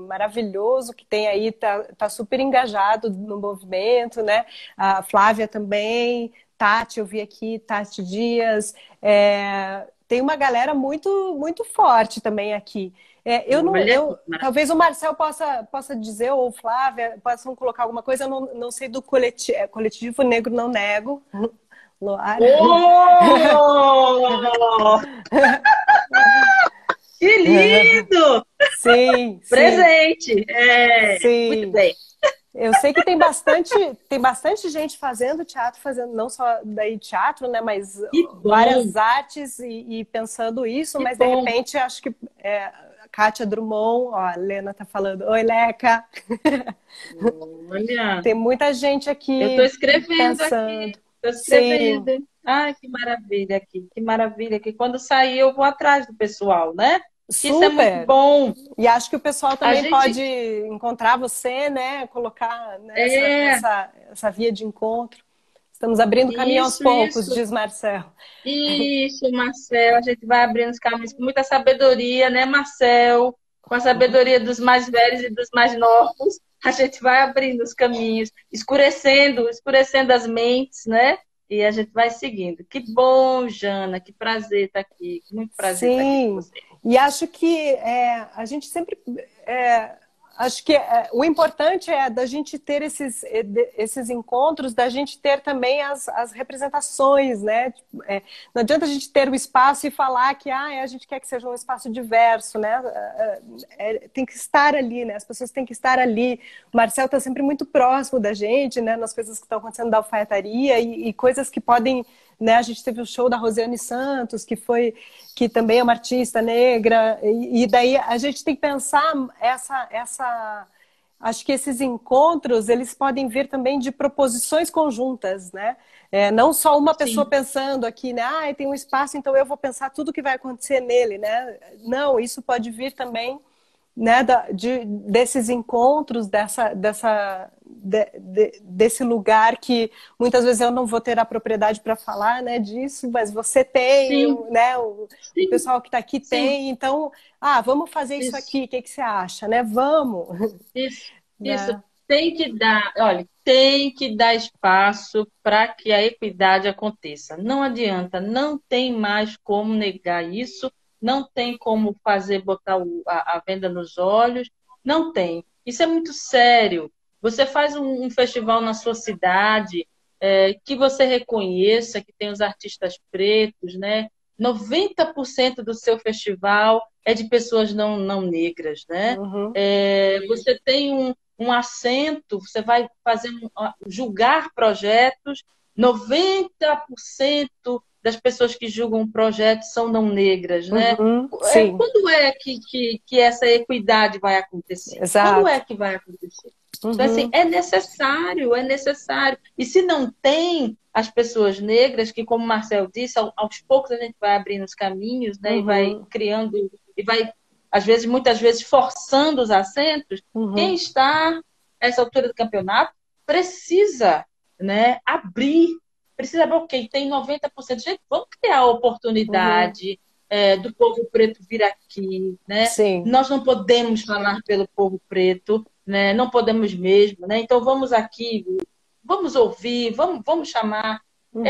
maravilhoso, que tem aí, tá super engajado no movimento, né? A Flávia também, Tati, eu vi aqui, Tati Dias, tem uma galera muito forte também aqui. Eu não, Olha que talvez maravilha. o Marcel possa dizer, ou Flávia, possam colocar alguma coisa, eu não sei do coletivo Negro Não Nego, Loara. Oh! Que lindo! Sim, sim, Presente. É, muito sim. bem. Eu sei que tem bastante gente fazendo teatro, fazendo não só daí teatro, né, mas Que bom, várias artes e pensando isso, que mas de bom. repente acho que a Kátia Drummond, ó, a Lena tá falando, oi Leca, Olha, tem muita gente eu estou aqui escrevendo aqui, pensando. estou Sim, escrevendo. Ai, que maravilha aqui, que maravilha que quando sair eu vou atrás do pessoal, né? Isso é muito super. bom. E acho que o pessoal A também gente pode encontrar você, né? Colocar nessa é essa via de encontro. Estamos abrindo caminho aos poucos, isso, diz Marcel. isso, Marcel. A gente vai abrindo os caminhos com muita sabedoria, né, Marcel? Com a sabedoria dos mais velhos e dos mais novos, a gente vai abrindo os caminhos, escurecendo as mentes, né? E a gente vai seguindo. Que bom, Jana, que prazer estar aqui, muito prazer estar aqui com Sim, você. e acho que a gente sempre. é, Acho que o importante é da gente ter esses encontros, da gente ter também as representações, né? Tipo, não adianta a gente ter o espaço e falar que a gente quer que seja um espaço diverso, né? Tem que estar ali, né? As pessoas têm que estar ali. O Marcel está sempre muito próximo da gente, né? Nas coisas que estão acontecendo da alfaiataria e coisas que podem, né? A gente teve o show da Rosiane Santos, que também é uma artista negra, e daí a gente tem que pensar acho que esses encontros, eles podem vir também de proposições conjuntas, né? Não só uma pessoa Sim, pensando aqui, né? Tem um espaço, então eu vou pensar tudo o que vai acontecer nele, né? Não, isso pode vir também, né, desses encontros, desse lugar que muitas vezes eu não vou ter a propriedade para falar, né, disso, mas você tem, sim, né, o sim, pessoal que está aqui sim. tem, então, vamos fazer isso Isso. aqui, o que você acha, né? Vamos, Isso né? tem que dar, olha, tem que dar espaço para que a equidade aconteça. Não adianta, não tem mais como negar isso, não tem como fazer botar a venda nos olhos, não tem. Isso é muito sério. Você faz um festival na sua cidade, que você reconheça que tem os artistas pretos, né? 90% do seu festival é de pessoas não negras, né? Uhum, Você tem um assento, você vai fazer julgar projetos, 90% das pessoas que julgam o projeto são não negras, né? uhum, sim, Quando é que essa equidade vai acontecer? Quando é exato, que vai acontecer? Então, assim, uhum, é necessário, é necessário. E se não tem as pessoas negras, que, como o Marcel disse, aos poucos a gente vai abrindo os caminhos, né? E vai uhum, criando, e vai, às vezes, muitas vezes, forçando os assentos, quem uhum, está a essa altura do campeonato precisa, né, abrir, precisa abrir, ok, tem 90%. Gente, vamos criar a uhum, oportunidade do povo preto vir aqui, né? sim, Nós não podemos falar pelo povo preto, né? Não podemos mesmo, né? Então vamos aqui, vamos ouvir, vamos chamar. Uhum.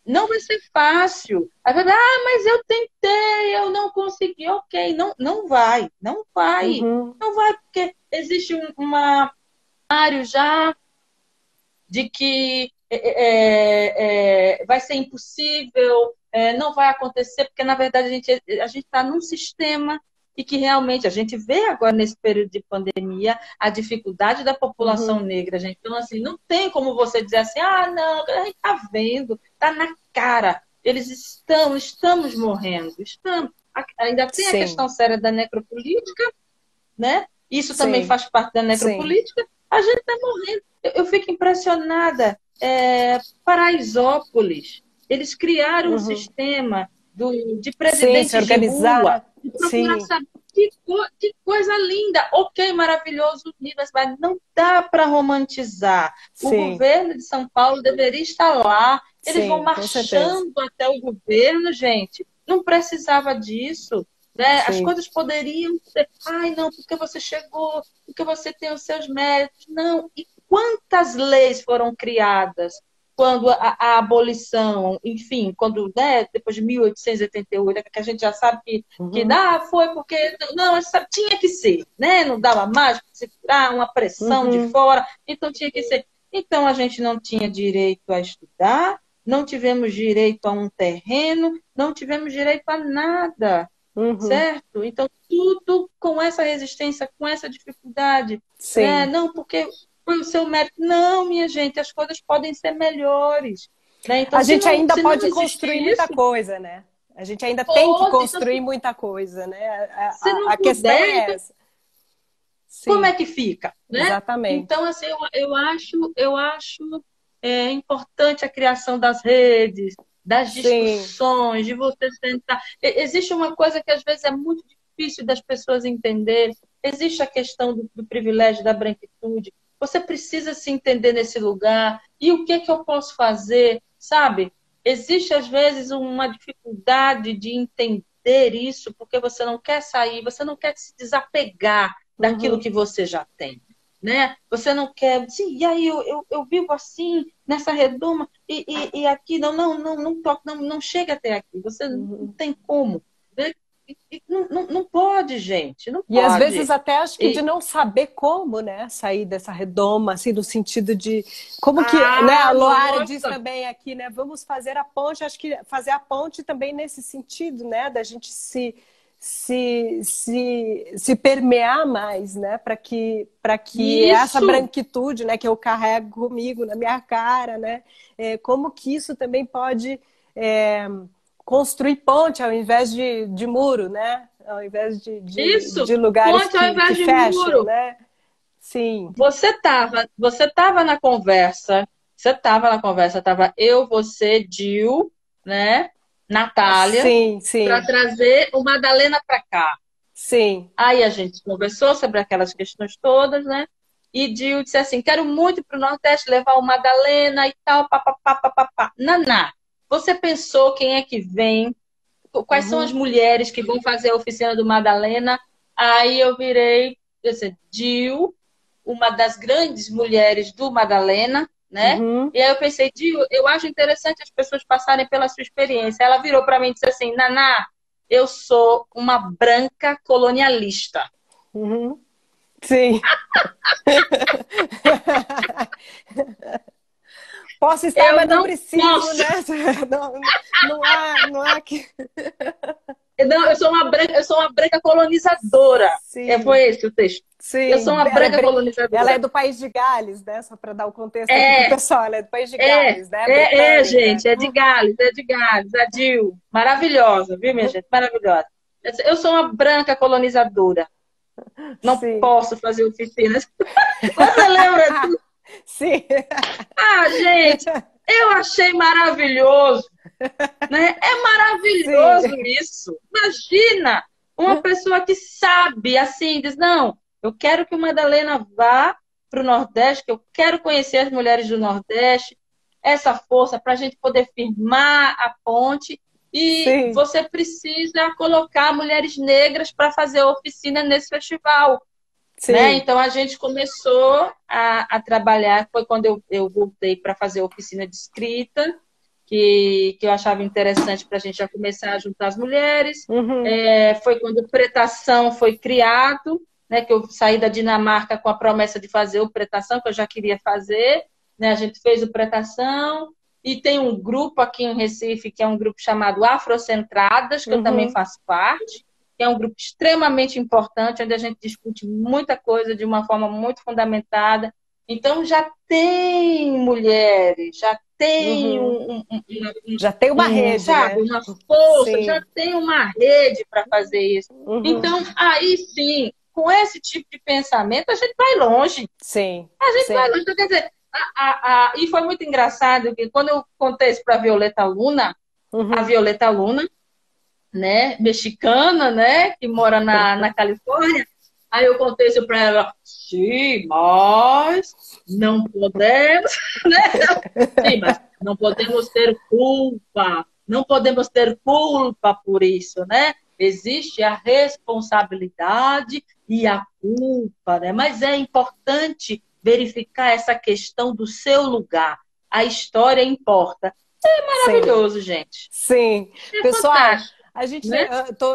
Não vai ser fácil. Aí vai, mas eu tentei, eu não consegui. Ok, não vai, não vai. Uhum. Não vai, porque existe uma área já de que vai ser impossível, não vai acontecer, porque, na verdade, a gente está num sistema e que realmente a gente vê agora, nesse período de pandemia, a dificuldade da população negra, gente. Então, assim, não tem como você dizer assim, não, a gente está vendo, está na cara, estamos morrendo, estamos. Ainda tem a questão séria da necropolítica, né? Isso também faz parte da necropolítica. A gente está morrendo. Eu fico impressionada. Paraisópolis, eles criaram um sistema de presidentes de rua. Procurar saber que coisa linda. Ok, maravilhoso, mas não dá para romantizar. O governo de São Paulo deveria estar lá. Eles vão marchando até o governo, gente. Não precisava disso. Né? As coisas poderiam ser, não, porque você chegou, porque você tem os seus méritos. Não. E quantas leis foram criadas quando a abolição, enfim, quando, né, depois de 1888, que a gente já sabe que foi porque não, tinha que ser, né? Não dava mais para segurar uma pressão de fora, então tinha que ser. Então a gente não tinha direito a estudar, não tivemos direito a um terreno, não tivemos direito a nada. Certo? Então, tudo com essa resistência, com essa dificuldade. Não, porque foi o seu mérito. Não, minha gente, as coisas podem ser melhores. Né? Então, a gente ainda pode construir muita coisa, né? A gente ainda tem que construir muita coisa, né? A questão é essa. Como é que fica? Né? Exatamente. Então, assim, eu acho importante a criação das redes, das discussões, de você tentar. Existe uma coisa que às vezes é muito difícil das pessoas entenderem. Existe a questão do privilégio da branquitude. Você precisa se entender nesse lugar. E o que eu posso fazer? Sabe? Existe, às vezes, uma dificuldade de entender isso, porque você não quer sair, você não quer se desapegar daquilo que você já tem. Né? Você não quer, sim, e aí eu vivo assim, nessa redoma, e aqui não chega até aqui, você não tem como. Né? Não pode, gente, não pode. E às vezes até acho que de não saber como, né, sair dessa redoma, assim, no sentido de como que, né, a Loara diz também aqui, né, vamos fazer a ponte, acho que fazer a ponte também nesse sentido, né, da gente se permear mais, né, para que essa branquitude, né, que eu carrego comigo na minha cara, né, como que isso também pode construir ponte ao invés de muro, né, ao invés de lugares ponte ao invés de fecham, muro. né? Sim. Você tava na conversa, tava eu, você, Dil, né? Natália, para trazer o Madalena para cá. Sim. Aí a gente conversou sobre aquelas questões todas, né? E Dil disse assim, quero muito para o Nordeste levar o Madalena e tal, papapá. Naná, você pensou quem é que vem? Quais são as mulheres que vão fazer a oficina do Madalena? Aí eu virei, Dil, uma das grandes mulheres do Madalena, né? E aí eu pensei, Dil, eu acho interessante as pessoas passarem pela sua experiência. Ela virou para mim e disse assim, Naná, eu sou uma branca colonialista. Sim. Posso estar, mas não preciso, posso. Né? Não há que... Não, eu sou uma branca colonizadora. Foi esse o texto. Sim. Eu sou uma branca colonizadora. Ela é do país de Gales, né? Só para dar o contexto aqui pro pessoal. Ela é do país de Gales, né? Gente, é de Gales. A Dil. Maravilhosa, viu, minha gente? Maravilhosa. Eu sou uma branca colonizadora. Não posso fazer oficinas. Você lembra disso? Sim. Gente, eu achei maravilhoso. Né? É maravilhoso isso. Imagina uma pessoa que sabe, assim, diz, não, eu quero que o Madalena vá para o Nordeste, que eu quero conhecer as mulheres do Nordeste, essa força para a gente poder firmar a ponte. E você precisa colocar mulheres negras para fazer a oficina nesse festival. né? Sim. Então, a gente começou a trabalhar, foi quando eu voltei para fazer a oficina de escrita, que eu achava interessante para a gente já começar a juntar as mulheres. Uhum. Foi quando o Pretação foi criado, né, que eu saí da Dinamarca com a promessa de fazer o Pretação, que eu já queria fazer, né? A gente fez o Pretação, e tem um grupo aqui em Recife, que é um grupo chamado Afrocentradas, que eu também Uhum. faço parte, que é um grupo extremamente importante, onde a gente discute muita coisa de uma forma muito fundamentada. Então, já tem mulheres, já tem Uhum. Já tem uma rede, sabe, né? uma força, já Sim. tem uma rede para fazer isso. Uhum. Então, aí sim, com esse tipo de pensamento, a gente vai longe. Sim. A gente vai Sim. longe. Então, quer dizer, e foi muito engraçado que quando eu contei isso para a Uhum. Violeta Luna, né, mexicana, né, que mora na Califórnia, aí eu contei isso para ela, sim, mas não podemos, né? Sim, mas não podemos ter culpa, não podemos ter culpa por isso, né? Existe a responsabilidade e a culpa, né? Mas é importante verificar essa questão do seu lugar. A história importa. Sim. Maravilhoso, gente. Sim. É Pessoal, fantástico, a gente né?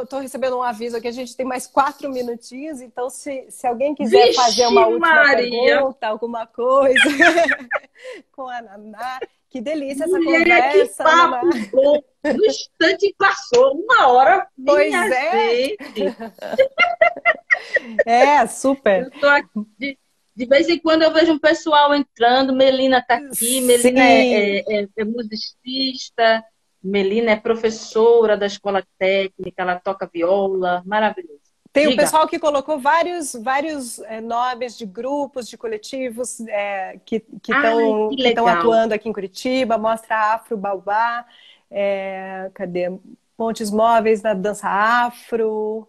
tô recebendo um aviso aqui, a gente tem mais 4 minutinhos, então se alguém quiser fazer Vixe, uma última Maria! pergunta, alguma coisa com a Naná, que delícia essa Mulher, que conversa, Naná. papo bom! No instante passou uma hora, Pois minha é, gente. super. Eu tô aqui, de vez em quando eu vejo um pessoal entrando. Melina está aqui, Melina Sim. é musicista, Melina é professora da escola técnica, ela toca viola, maravilhoso. Tem o Diga. pessoal que colocou vários nomes de grupos, de coletivos Ai, que que estão legal. atuando aqui em Curitiba, Mostra Afro Baobá, cadê? Pontes Móveis na Dança Afro,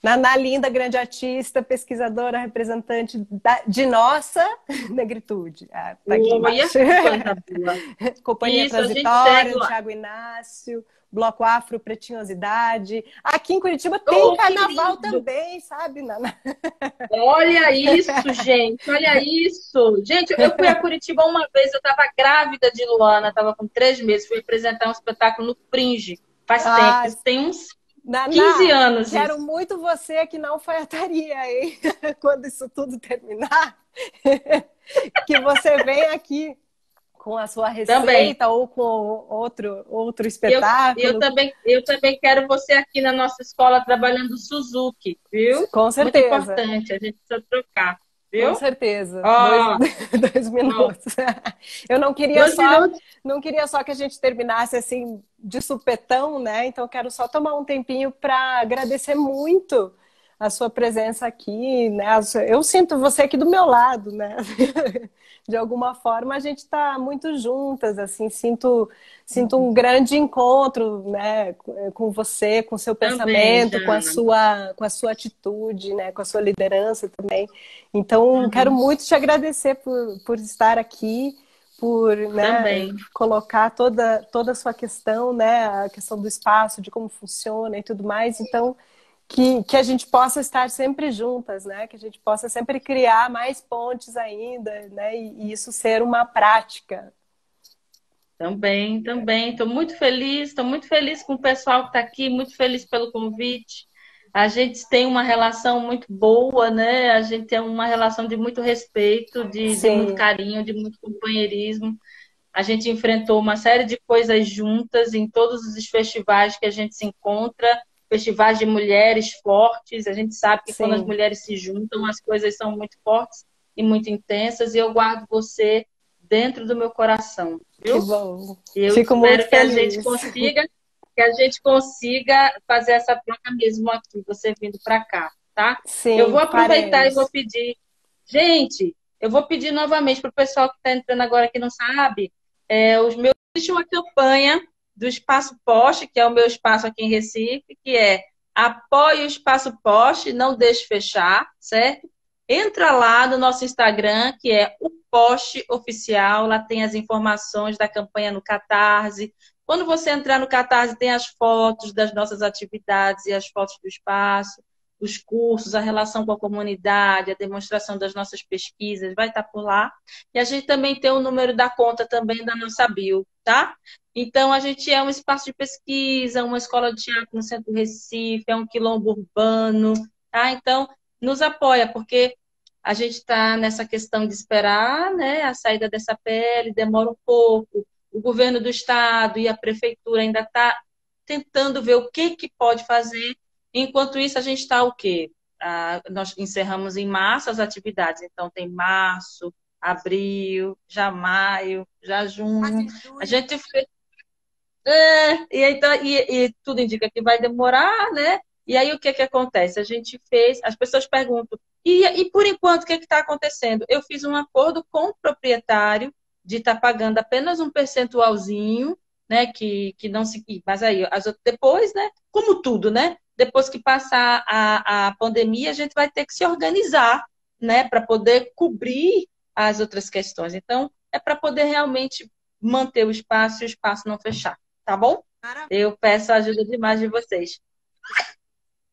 Naná Linda, grande artista, pesquisadora, representante de nossa negritude. Tá aqui Olha embaixo. que coisa boa. Companhia Isso, a gente segue Transitória, lá. Tiago Inácio, Bloco Afro, Pretinhosidade. Aqui em Curitiba tem Oh, que carnaval lindo! também, sabe, Nana? Olha isso, gente, olha isso. Gente, eu fui a Curitiba uma vez, eu estava grávida de Luana, estava com 3 meses, fui apresentar um espetáculo no Fringe. Faz tempo, Ah, isso tem uns 15 Naná, anos quero isso. muito você que não foi ataria, hein? Quando isso tudo terminar, que você venha aqui com a sua Também. receita ou com outro Eu espetáculo. também, eu também quero você aqui na nossa escola trabalhando Suzuki, viu? Com Muito certeza. importante, a gente precisa trocar, Com viu? certeza. Ó, Dois ó, minutos. Eu dois minutos. não queria só que a gente terminasse assim de supetão, né? Então eu quero só tomar um tempinho para agradecer muito a sua presença aqui, né? Eu sinto você aqui do meu lado, né? De alguma forma a gente está muito juntas, assim, sinto um grande encontro, né, com você, com seu Também, pensamento, Jana. com a sua atitude, né, com a sua liderança também. Então, quero Uhum. muito te agradecer por estar aqui, por, né, Também. colocar toda a sua questão, né, a questão do espaço, de como funciona e tudo mais. Então, que a gente possa estar sempre juntas, né? Que a gente possa sempre criar mais pontes ainda, né? E isso ser uma prática. Também, também. Estou muito feliz com o pessoal que está aqui, muito feliz pelo convite. A gente tem uma relação muito boa, né? A gente tem uma relação de muito respeito, de muito Sim, carinho, de muito companheirismo. A gente enfrentou uma série de coisas juntas em todos os festivais que a gente se encontra, festivais de mulheres fortes. A gente sabe que quando as sim. mulheres se juntam, as coisas são muito fortes e muito intensas, e eu guardo você dentro do meu coração, Que viu? bom. E eu Fico muito espero feliz. que a gente consiga fazer essa troca mesmo aqui, você vindo para cá, tá? Eu Sim, vou aproveitar e vou faremos. pedir, gente, eu vou pedir novamente para o pessoal que está entrando agora que não sabe, existe uma campanha do Espaço Poste, que é o meu espaço aqui em Recife, que é apoie o Espaço Poste, não deixe fechar, certo? Entra lá no nosso Instagram, que é o Poste Oficial, lá tem as informações da campanha no Catarse. Quando você entrar no Catarse, tem as fotos das nossas atividades e as fotos do espaço. os cursos, a relação com a comunidade, a demonstração das nossas pesquisas, vai estar por lá. E a gente também tem o número da conta também da nossa bio, tá? Então, a gente é um espaço de pesquisa, uma escola de teatro no centro do Recife, é um quilombo urbano, tá? Então, nos apoia, porque a gente está nessa questão de esperar, né, a saída dessa PL, demora um pouco. O governo do estado e a prefeitura ainda está tentando ver o que, que pode fazer. Enquanto isso, a gente está o quê? Nós encerramos em março as atividades. Então, tem março, abril, já maio, já junho. A gente fez. E tudo indica que vai demorar, né? E aí o que que acontece? A gente fez, as pessoas perguntam, e por enquanto o que está acontecendo? Eu fiz um acordo com o proprietário de estar pagando apenas um percentualzinho, né? Que não se. Mas aí, as outras, depois, né? Como tudo, né? Depois que passar a pandemia, a gente vai ter que se organizar, né? Para poder cobrir as outras questões. Então, é para poder realmente manter o espaço e o espaço não fechar. Tá bom? Maravilha. Eu peço a ajuda demais de vocês.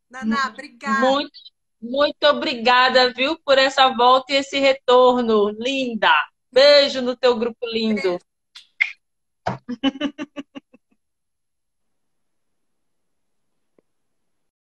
Naná, obrigada. Muito, muito obrigada, viu, por essa volta e esse retorno. Linda. Beijo no teu grupo lindo. Beijo.